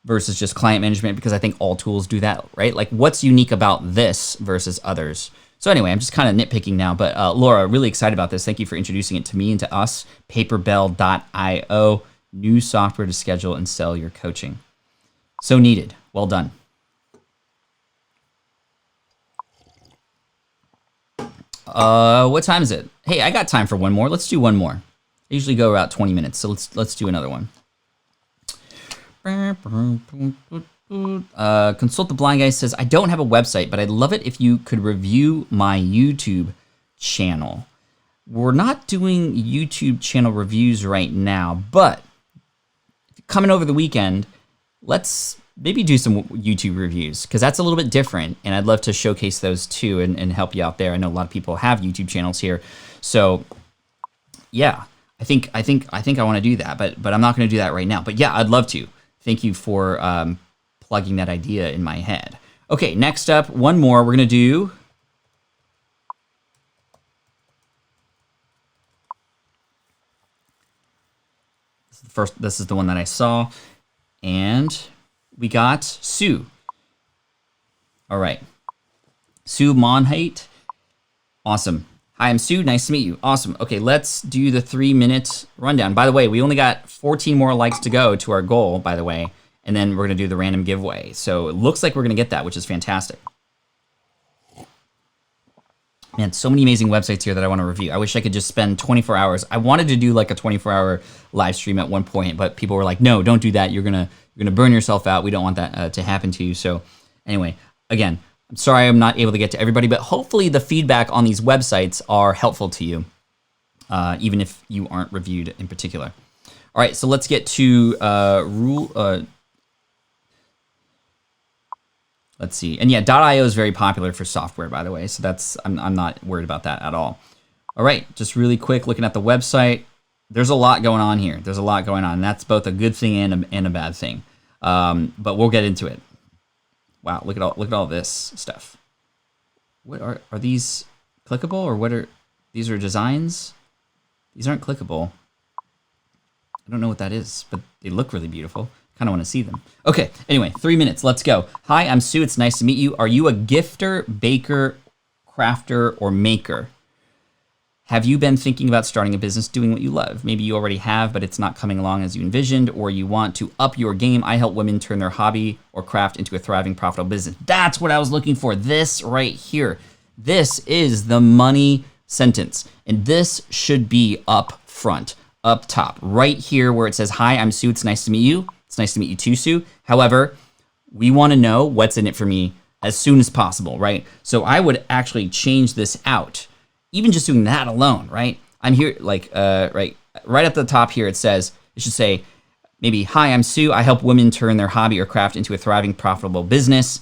versus just client management, because I think all tools do that, right? Like what's unique about this versus others? So anyway, I'm just kind of nitpicking now, but Laura, really excited about this. Thank you for introducing it to me and to us. Paperbell.io, new software to schedule and sell your coaching. So needed. Well done. What time is it? Hey, I got time for one more. Let's do one more. I usually go about 20 minutes, so let's do another one. Consult the Blind Guy says, I don't have a website, but I'd love it if you could review my YouTube channel. We're not doing YouTube channel reviews right now, but coming over the weekend, let's maybe do some YouTube reviews, because that's a little bit different, and I'd love to showcase those too and help you out there. I know a lot of people have YouTube channels here, so yeah, I think I want to do that, but I'm not going to do that right now. But yeah, I'd love to. Thank you for plugging that idea in my head. Okay, next up, one more. We're going to do this is the one that I saw, and we got Sue. All right, Sue Monhate. Awesome. Hi, I'm Sue. Nice to meet you. Awesome. Okay, let's do the 3-minute rundown. By the way, we only got 14 more likes to go to our goal, by the way, and then we're going to do the random giveaway. So it looks like we're going to get that, which is fantastic. Man, so many amazing websites here that I want to review. I wish I could just spend 24 hours. I wanted to do like a 24-hour live stream at one point, but people were like, "No, don't do that. You're gonna burn yourself out. We don't want that to happen to you." So, anyway, again, I'm sorry I'm not able to get to everybody, but hopefully the feedback on these websites are helpful to you, even if you aren't reviewed in particular. All right, so let's get to rule. Let's see. And yeah, .io is very popular for software, by the way. So I'm not worried about that at all. All right, just really quick, looking at the website. There's a lot going on here. There's a lot going on. And that's both a good thing and a bad thing. But we'll get into it. Wow, look at all this stuff. What are these clickable, or what are these? Are designs? These aren't clickable. I don't know what that is, but they look really beautiful. Kind of want to see them. Okay, anyway, 3 minutes. Let's go. Hi, I'm Sue. It's nice to meet you. Are you a gifter, baker, crafter, or maker? Have you been thinking about starting a business doing what you love? Maybe you already have, but it's not coming along as you envisioned, or you want to up your game. I help women turn their hobby or craft into a thriving, profitable business. That's what I was looking for. This right here. This is the money sentence, and this should be up front, up top, right here where it says, hi, I'm Sue. It's nice to meet you. It's nice to meet you too, Sue. However, we want to know what's in it for me as soon as possible, right? So I would actually change this out, even just doing that alone, right? I'm here, like, right at the top here, it says, it should say, maybe, hi, I'm Sue. I help women turn their hobby or craft into a thriving, profitable business.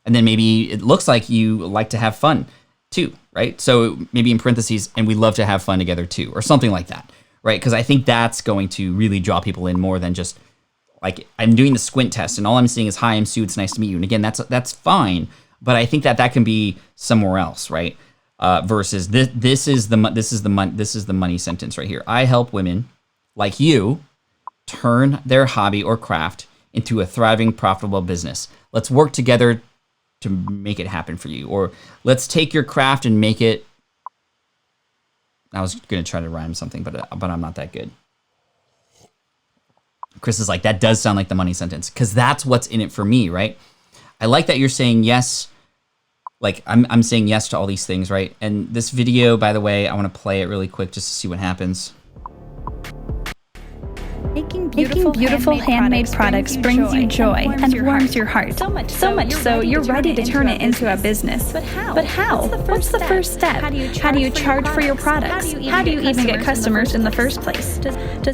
And then maybe it looks like you like to have fun too, right? So maybe in parentheses, and we love to have fun together too, or something like that, right? Because I think that's going to really draw people in more than just, like, I'm doing the squint test and all I'm seeing is, hi, I'm Sue, it's nice to meet you. And again, that's fine, but I think that can be somewhere else, right? Versus this is the money sentence right here. I help women like you turn their hobby or craft into a thriving, profitable business. Let's work together to make it happen for you. Or let's take your craft and make it. I was gonna try to rhyme something, but I'm not that good. Chris is like, that does sound like the money sentence, because that's what's in it for me, right? I like that you're saying yes. Like, I'm saying yes to all these things, right? And this video, by the way, I want to play it really quick just to see what happens. Making beautiful handmade products brings you joy and warms your heart. So much so you're ready to turn it into a business. But how? What's the first step? How do you charge for your products? How do you even get customers in the first place?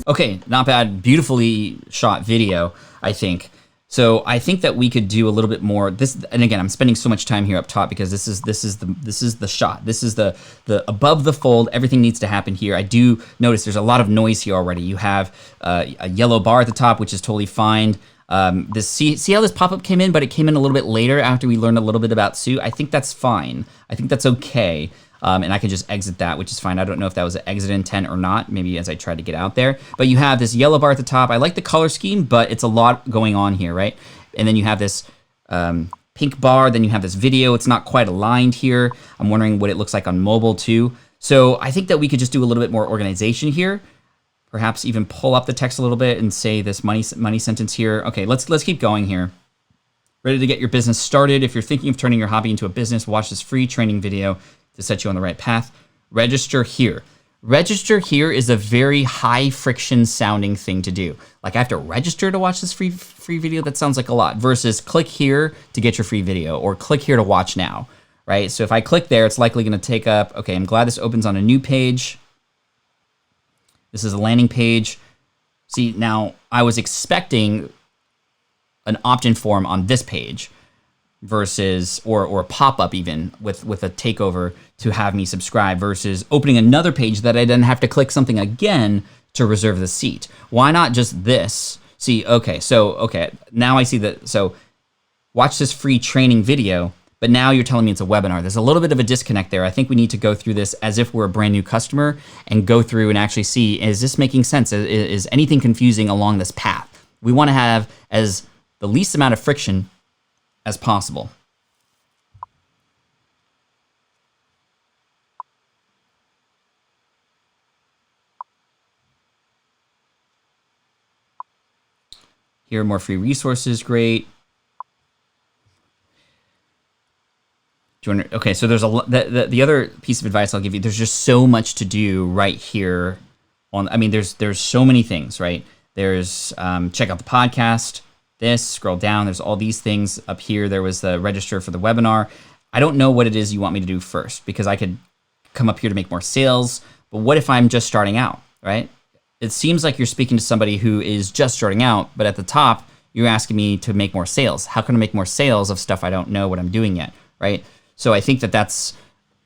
Okay, not bad. Beautifully shot video, I think. So I think that we could do a little bit more. This, and again, I'm spending so much time here up top because this is the shot. This is the above the fold. Everything needs to happen here. I do notice there's a lot of noise here already. You have a yellow bar at the top, which is totally fine. See how this pop-up came in, but it came in a little bit later after we learned a little bit about Sue. I think that's fine. I think that's okay. And I can just exit that, which is fine. I don't know if that was an exit intent or not, maybe as I tried to get out there. But you have this yellow bar at the top. I like the color scheme, but it's a lot going on here, right? And then you have this pink bar. Then you have this video. It's not quite aligned here. I'm wondering what it looks like on mobile too. So I think that we could just do a little bit more organization here. Perhaps even pull up the text a little bit and say this money sentence here. Okay, let's keep going here. Ready to get your business started? If you're thinking of turning your hobby into a business, watch this free training video to set you on the right path. Register here. Register here is a very high friction sounding thing to do. Like, I have to register to watch this free video. That sounds like a lot. Versus click here to get your free video, or click here to watch now, right? So if I click there, it's likely going to take up. Okay, I'm glad this opens on a new page. This is a landing page. See, now I was expecting an opt-in form on this page versus, or a pop-up even with a takeover to have me subscribe, versus opening another page that I then have to click something again to reserve the seat. Why not just this? See, okay, now I see that. So watch this free training video, but now you're telling me it's a webinar. There's a little bit of a disconnect there. I think we need to go through this as if we're a brand new customer and go through and actually see, is this making sense? Is anything confusing along this path? We want to have as the least amount of friction as possible. Here are more free resources, great. Okay, so there's the other piece of advice I'll give you. There's just so much to do right here. There's so many things, right? There's check out the podcast. Scroll down. There's all these things up here. There was the register for the webinar. I don't know what it is you want me to do first, because I could come up here to make more sales. But what if I'm just starting out, right? It seems like you're speaking to somebody who is just starting out, but at the top, you're asking me to make more sales. How can I make more sales of stuff I don't know what I'm doing yet, right? So I think that's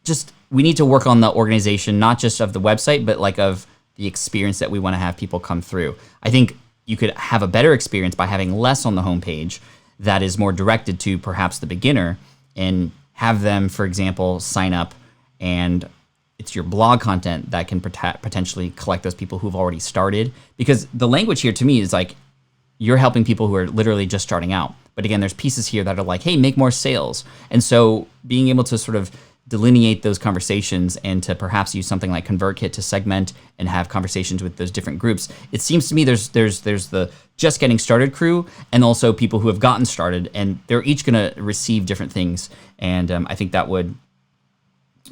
just, we need to work on the organization, not just of the website, but like of the experience that we want to have people come through. I think you could have a better experience by having less on the homepage that is more directed to perhaps the beginner, and have them, for example, sign up, and it's your blog content that can potentially collect those people who've already started. Because the language here to me is like, you're helping people who are literally just starting out. But again, there's pieces here that are like, hey, make more sales. And so being able to sort of delineate those conversations and to perhaps use something like ConvertKit to segment and have conversations with those different groups. It seems to me there's the just getting started crew, and also people who have gotten started, and they're each going to receive different things. And I think that would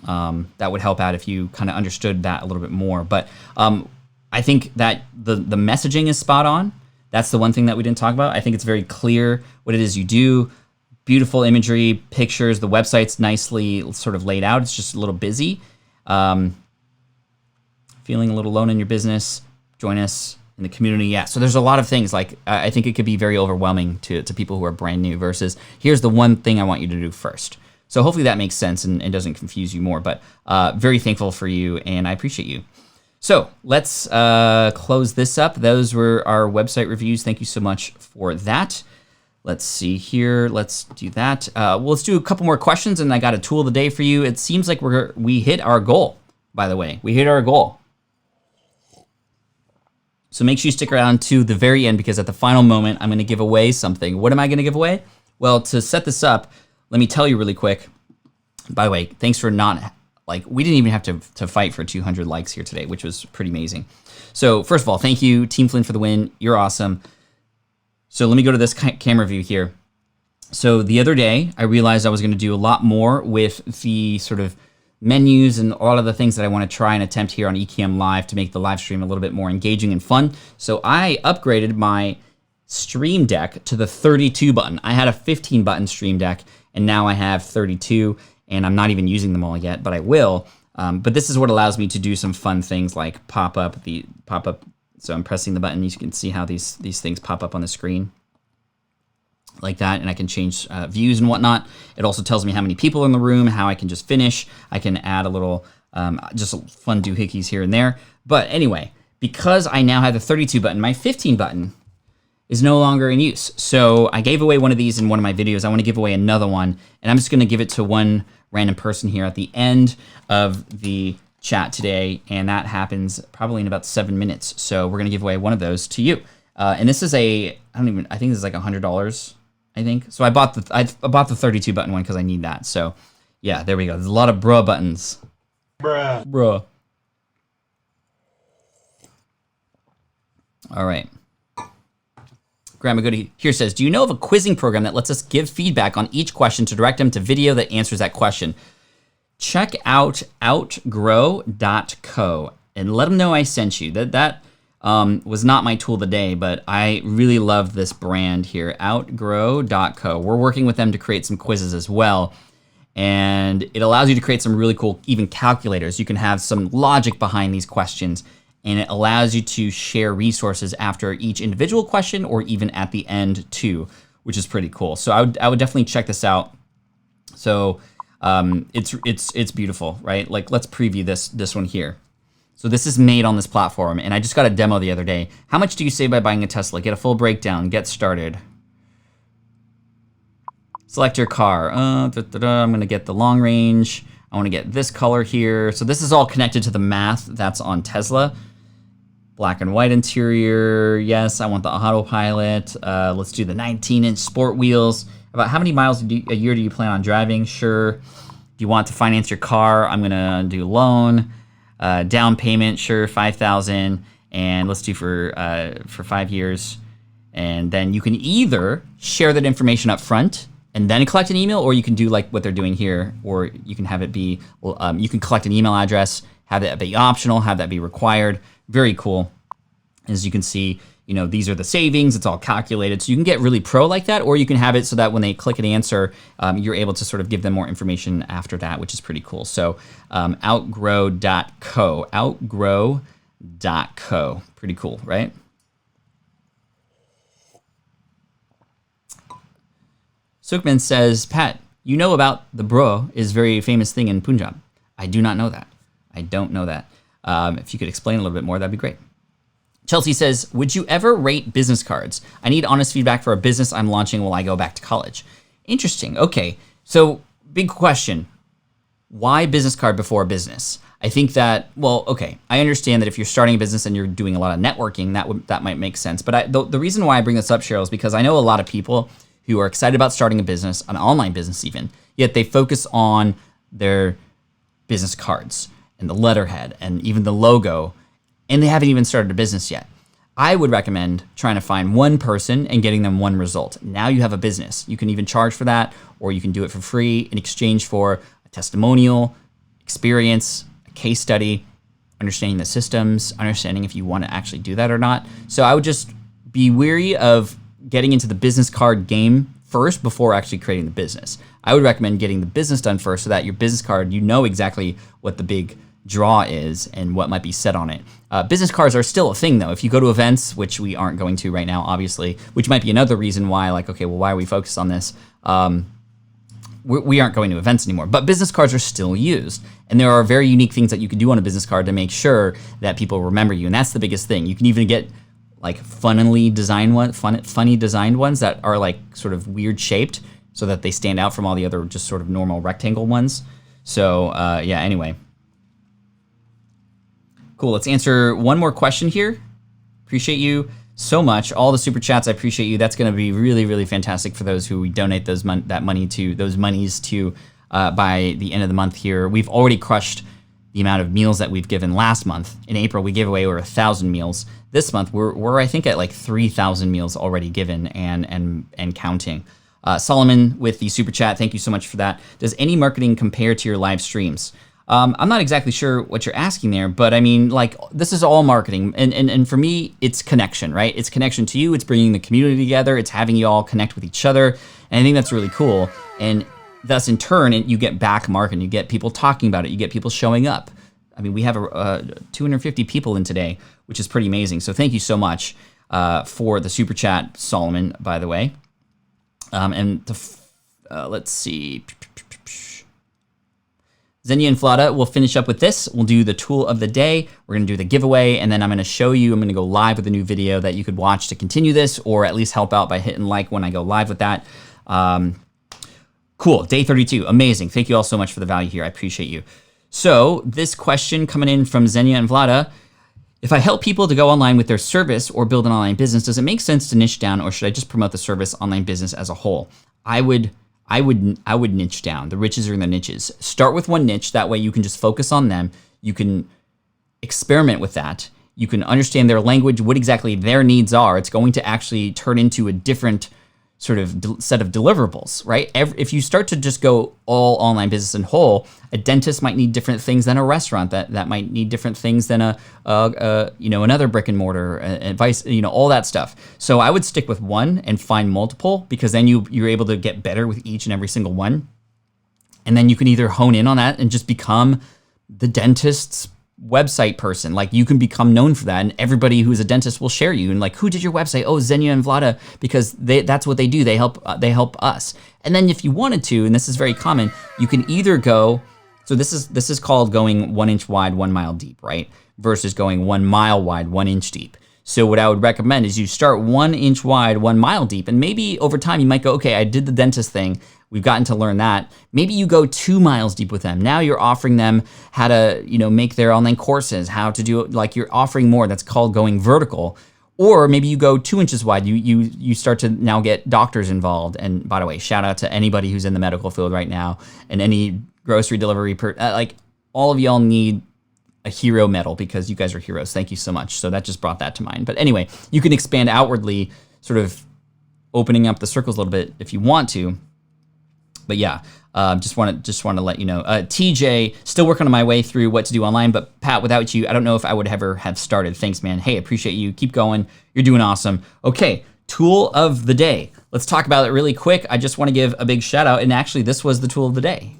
help out if you kind of understood that a little bit more. But I think that the messaging is spot on. That's the one thing that we didn't talk about. I think it's very clear what it is you do. Beautiful imagery, pictures. The website's nicely sort of laid out. It's just a little busy. Feeling a little alone in your business, join us in the community. Yeah, so there's a lot of things. Like, I think it could be very overwhelming to people who are brand new versus here's the one thing I want you to do first. So hopefully that makes sense and doesn't confuse you more. But very thankful for you, and I appreciate you. So let's close this up. Those were our website reviews. Thank you so much for that. Let's see here. Let's do that. Let's do a couple more questions, and I got a tool of the day for you. It seems like we hit our goal, by the way. We hit our goal. So make sure you stick around to the very end, because at the final moment, I'm going to give away something. What am I going to give away? Well, to set this up, let me tell you really quick. By the way, thanks for we didn't even have to fight for 200 likes here today, which was pretty amazing. So first of all, thank you, Team Flynn, for the win. You're awesome. So let me go to this camera view here. So the other day, I realized I was going to do a lot more with the sort of menus and a lot of the things that I want to try and attempt here on EKM Live to make the live stream a little bit more engaging and fun. So I upgraded my Stream Deck to the 32 button. I had a 15 button Stream Deck, and now I have 32, and I'm not even using them all yet, but I will. But this is what allows me to do some fun things like pop up. So I'm pressing the button. You can see how these things pop up on the screen like that, and I can change views and whatnot. It also tells me how many people are in the room, how I can just finish. I can add a little just fun doohickeys here and there. But anyway, because I now have the 32 button, my 15 button is no longer in use. So I gave away one of these in one of my videos. I want to give away another one, and I'm just going to give it to one random person here at the end of the chat today, and that happens probably in about 7 minutes. So we're gonna give away one of those to you. And this is I think this is like $100, I think. So I bought the 32 button one because I need that. So yeah, there we go. There's a lot of bruh buttons. Bruh. All right. Grandma Goody here says, do you know of a quizzing program that lets us give feedback on each question to direct them to video that answers that question? Check out outgrow.co and let them know I sent you. That was not my tool of the day, but I really love this brand here, outgrow.co. We're working with them to create some quizzes as well. And it allows you to create some really cool, even calculators. You can have some logic behind these questions, and it allows you to share resources after each individual question or even at the end too, which is pretty cool. So I would definitely check this out. So it's beautiful, right? Like, let's preview this one here. So this is made on this platform, and I just got a demo the other day. How much do you save by buying a Tesla? Get a full breakdown. Get started. Select your car. I'm gonna get the long range. I want to get this color here. So this is all connected to the math that's on Tesla. Black and white interior. Yes, I want the autopilot. Let's do the 19-inch sport wheels. About how many miles a year do you plan on driving? Sure. Do you want to finance your car? I'm gonna do loan. Down payment, sure, $5,000, and let's do for 5 years. And then you can either share that information up front and then collect an email, or you can do like what they're doing here, or you can have it be, you can collect an email address, have that be optional, have that be required. Very cool. As you can see, these are the savings. It's all calculated. So you can get really pro like that, or you can have it so that when they click an answer, you're able to sort of give them more information after that, which is pretty cool. So outgrow.co, outgrow.co. Pretty cool, right? Sukman says, Pat, you know about the bro is a very famous thing in Punjab. I do not know that. I don't know that. If you could explain a little bit more, that'd be great. Chelsea says, would you ever rate business cards? I need honest feedback for a business I'm launching while I go back to college. Interesting. Okay. So big question. Why business card before business? I think that, I understand that if you're starting a business and you're doing a lot of networking, that might make sense. But the reason why I bring this up, Cheryl, is because I know a lot of people who are excited about starting a business, an online business even, yet they focus on their business cards and the letterhead and even the logo, and they haven't even started a business yet. I would recommend trying to find one person and getting them one result. Now you have a business. You can even charge for that, or you can do it for free in exchange for a testimonial, experience, a case study, understanding the systems, understanding if you want to actually do that or not. So I would just be wary of getting into the business card game first before actually creating the business. I would recommend getting the business done first so that your business card, you know exactly what the big draw is and what might be set on it. Business cards are still a thing though. If you go to events, which we aren't going to right now, obviously, which might be another reason why, why are we focused on this? We aren't going to events anymore, but business cards are still used. And there are very unique things that you can do on a business card to make sure that people remember you. And that's the biggest thing. You can even get funny designed ones that are sort of weird shaped so that they stand out from all the other just sort of normal rectangle ones. So anyway. Cool, let's answer one more question here. Appreciate you so much. All the super chats, I appreciate you. That's gonna be really, really fantastic for those who we donate those monies to by the end of the month here. We've already crushed the amount of meals that we've given last month. In April, we gave away over 1,000 meals. This month, we're I think at 3,000 meals already given and counting. Solomon with the super chat, thank you so much for that. Does any marketing compare to your live streams? I'm not exactly sure what you're asking there, but I mean, this is all marketing. And for me, it's connection, right? It's connection to you. It's bringing the community together. It's having you all connect with each other. And I think that's really cool. And thus, in turn, you get back marketing. You get people talking about it. You get people showing up. I mean, we have 250 people in today, which is pretty amazing. So thank you so much for the super chat, Solomon, by the way. Let's see. Xenia and Flada, we'll finish up with this. We'll do the tool of the day. We're going to do the giveaway, and then I'm going to show you, I'm going to go live with a new video that you could watch to continue this, or at least help out by hitting like when I go live with that. Cool, day 32, amazing. Thank you all so much for the value here. I appreciate you. So this question coming in from Xenia and Vlada, if I help people to go online with their service or build an online business, does it make sense to niche down, or should I just promote the service online business as a whole? I would niche down. The riches are in the niches. Start with one niche. That way you can just focus on them. You can experiment with that. You can understand their language, what exactly their needs are. It's going to actually turn into a different sort of set of deliverables, right? If you start to just go all online business in whole, a dentist might need different things than a restaurant. That might need different things than another brick and mortar, advice, all that stuff. So I would stick with one and find multiple, because then you're able to get better with each and every single one. And then you can either hone in on that and just become the dentist's website person. You can become known for that, and everybody who's a dentist will share you. And who did your website? Oh, Xenia and Vlada, because that's what they do. They help us. And then if you wanted to, and this is very common, you can either go. So this is called going 1 inch wide, 1 mile deep, right? Versus going 1 mile wide, 1 inch deep. So what I would recommend is you start 1 inch wide, 1 mile deep, and maybe over time you might go, okay, I did the dentist thing. We've gotten to learn that. Maybe you go 2 miles deep with them. Now you're offering them how to, make their online courses, how to do it. You're offering more. That's called going vertical. Or maybe you go 2 inches wide. You start to now get doctors involved. And by the way, shout out to anybody who's in the medical field right now, and any grocery delivery, all of y'all need a hero medal, because you guys are heroes. Thank you so much. So that just brought that to mind. But anyway, you can expand outwardly, sort of opening up the circles a little bit if you want to. But yeah, just want to let you know. TJ, still working on my way through what to do online, but Pat, without you, I don't know if I would ever have started. Thanks, man. Hey, appreciate you. Keep going. You're doing awesome. Okay, tool of the day. Let's talk about it really quick. I just want to give a big shout out, and actually this was the tool of the day.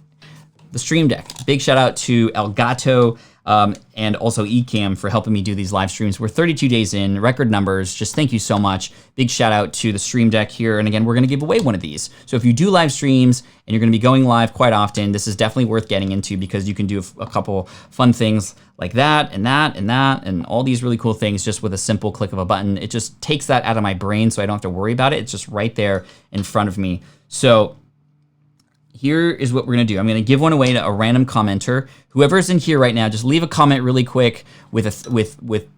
The Stream Deck. Big shout out to Elgato and also Ecamm for helping me do these live streams. We're 32 days in, record numbers. Just thank you so much. Big shout out to the Stream Deck here. And again, we're going to give away one of these. So if you do live streams and you're going to be going live quite often, this is definitely worth getting into because you can do a couple fun things like that and that and that and all these really cool things just with a simple click of a button. It just takes that out of my brain so I don't have to worry about it. It's just right there in front of me. So here is what we're gonna do. I'm gonna give one away to a random commenter. Whoever's in here right now, just leave a comment really quick with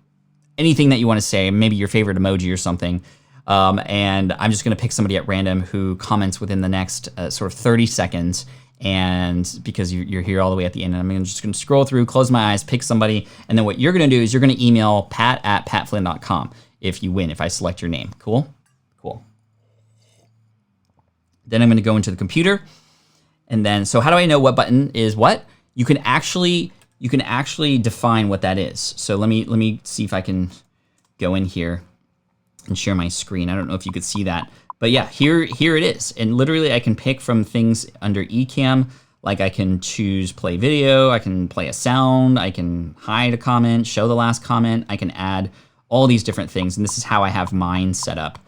anything that you want to say, maybe your favorite emoji or something. And I'm just gonna pick somebody at random who comments within the next sort of 30 seconds. And because you're here all the way at the end, and I'm just gonna scroll through, close my eyes, pick somebody, and then what you're gonna do is you're gonna email pat@patflynn.com if you win, if I select your name. Cool? Cool. Then I'm gonna go into the computer. And then, so how do I know what button is what? You can actually define what that is. So let me see if I can go in here and share my screen. I don't know if you could see that, but yeah, here it is. And literally I can pick from things under Ecamm, like I can choose play video, I can play a sound, I can hide a comment, show the last comment, I can add all these different things. And this is how I have mine set up.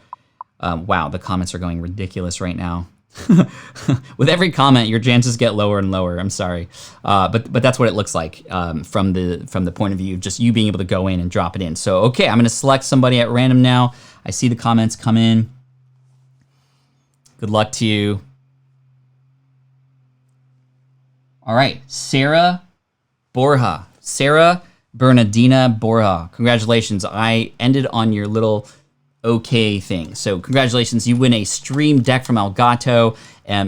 Wow, the comments are going ridiculous right now. With every comment, your chances get lower and lower. I'm sorry, but that's what it looks like from the point of view of just you being able to go in and drop it in. So okay, I'm going to select somebody at random now. I see the comments come in. Good luck to you. All right, Sarah Borja, Sarah Bernardina Borja. Congratulations! I ended on your little okay thing. So congratulations, you win a Stream Deck from Elgato.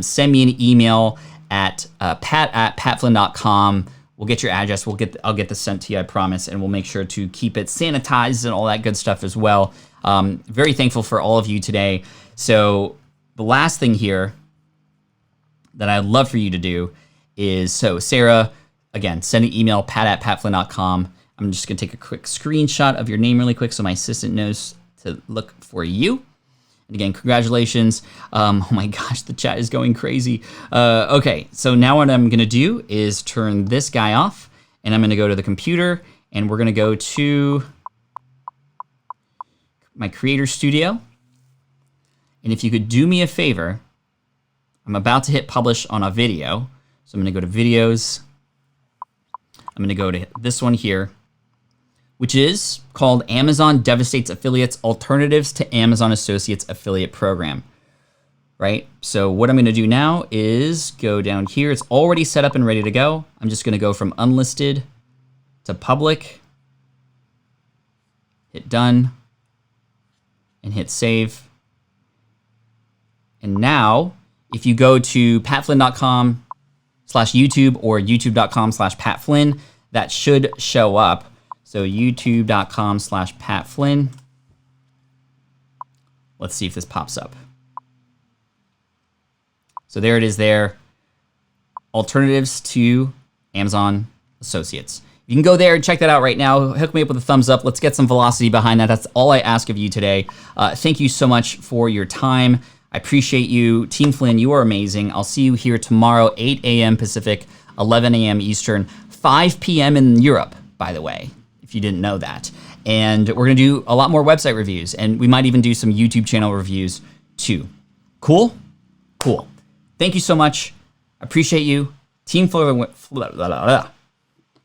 Send me an email at pat@patflynn.com. We'll get your address. I'll get this sent to you, I promise, and we'll make sure to keep it sanitized and all that good stuff as well. Very thankful for all of you today. So the last thing here that I'd love for you to do is, so Sarah, again, send an email, pat@patflynn.com. I'm just gonna take a quick screenshot of your name really quick so my assistant knows to look for you. And again, congratulations. Oh my gosh, the chat is going crazy. Okay, so now what I'm gonna do is turn this guy off, and I'm gonna go to the computer, and we're gonna go to my Creator Studio. And if you could do me a favor, I'm about to hit publish on a video. So I'm gonna go to videos. I'm gonna go to this one here, which is called Amazon Devastates Affiliates, Alternatives to Amazon Associates Affiliate Program, right? So what I'm gonna do now is go down here. It's already set up and ready to go. I'm just gonna go from unlisted to public, hit done, and hit save. And now, if you go to patflynn.com/YouTube or youtube.com/patflynn, that should show up. So youtube.com/patflynn. Let's see if this pops up. So there it is there. Alternatives to Amazon Associates. You can go there and check that out right now. Hook me up with a thumbs up. Let's get some velocity behind that. That's all I ask of you today. Thank you so much for your time. I appreciate you. Team Flynn, you are amazing. I'll see you here tomorrow, 8 a.m. Pacific, 11 a.m. Eastern, 5 p.m. in Europe, by the way, if you didn't know that. And we're going to do a lot more website reviews, and we might even do some YouTube channel reviews too. Cool? Cool. Thank you so much. I appreciate you. Team Flynn.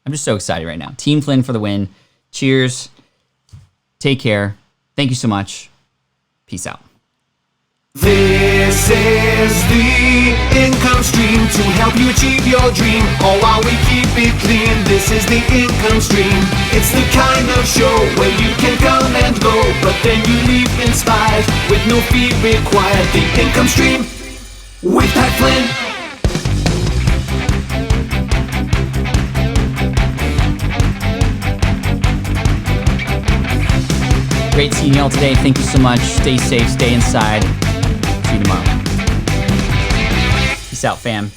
I'm just so excited right now. Team Flynn for the win. Cheers. Take care. Thank you so much. Peace out. This is the income stream to help you achieve your dream, all while we keep it clean. This is the income stream. It's the kind of show where you can come and go, but then you leave inspired with no fee required. The income stream with Pat Flynn. Great seeing y'all today. Thank you so much. Stay safe, stay inside. See you tomorrow. Peace out. Peace out, fam.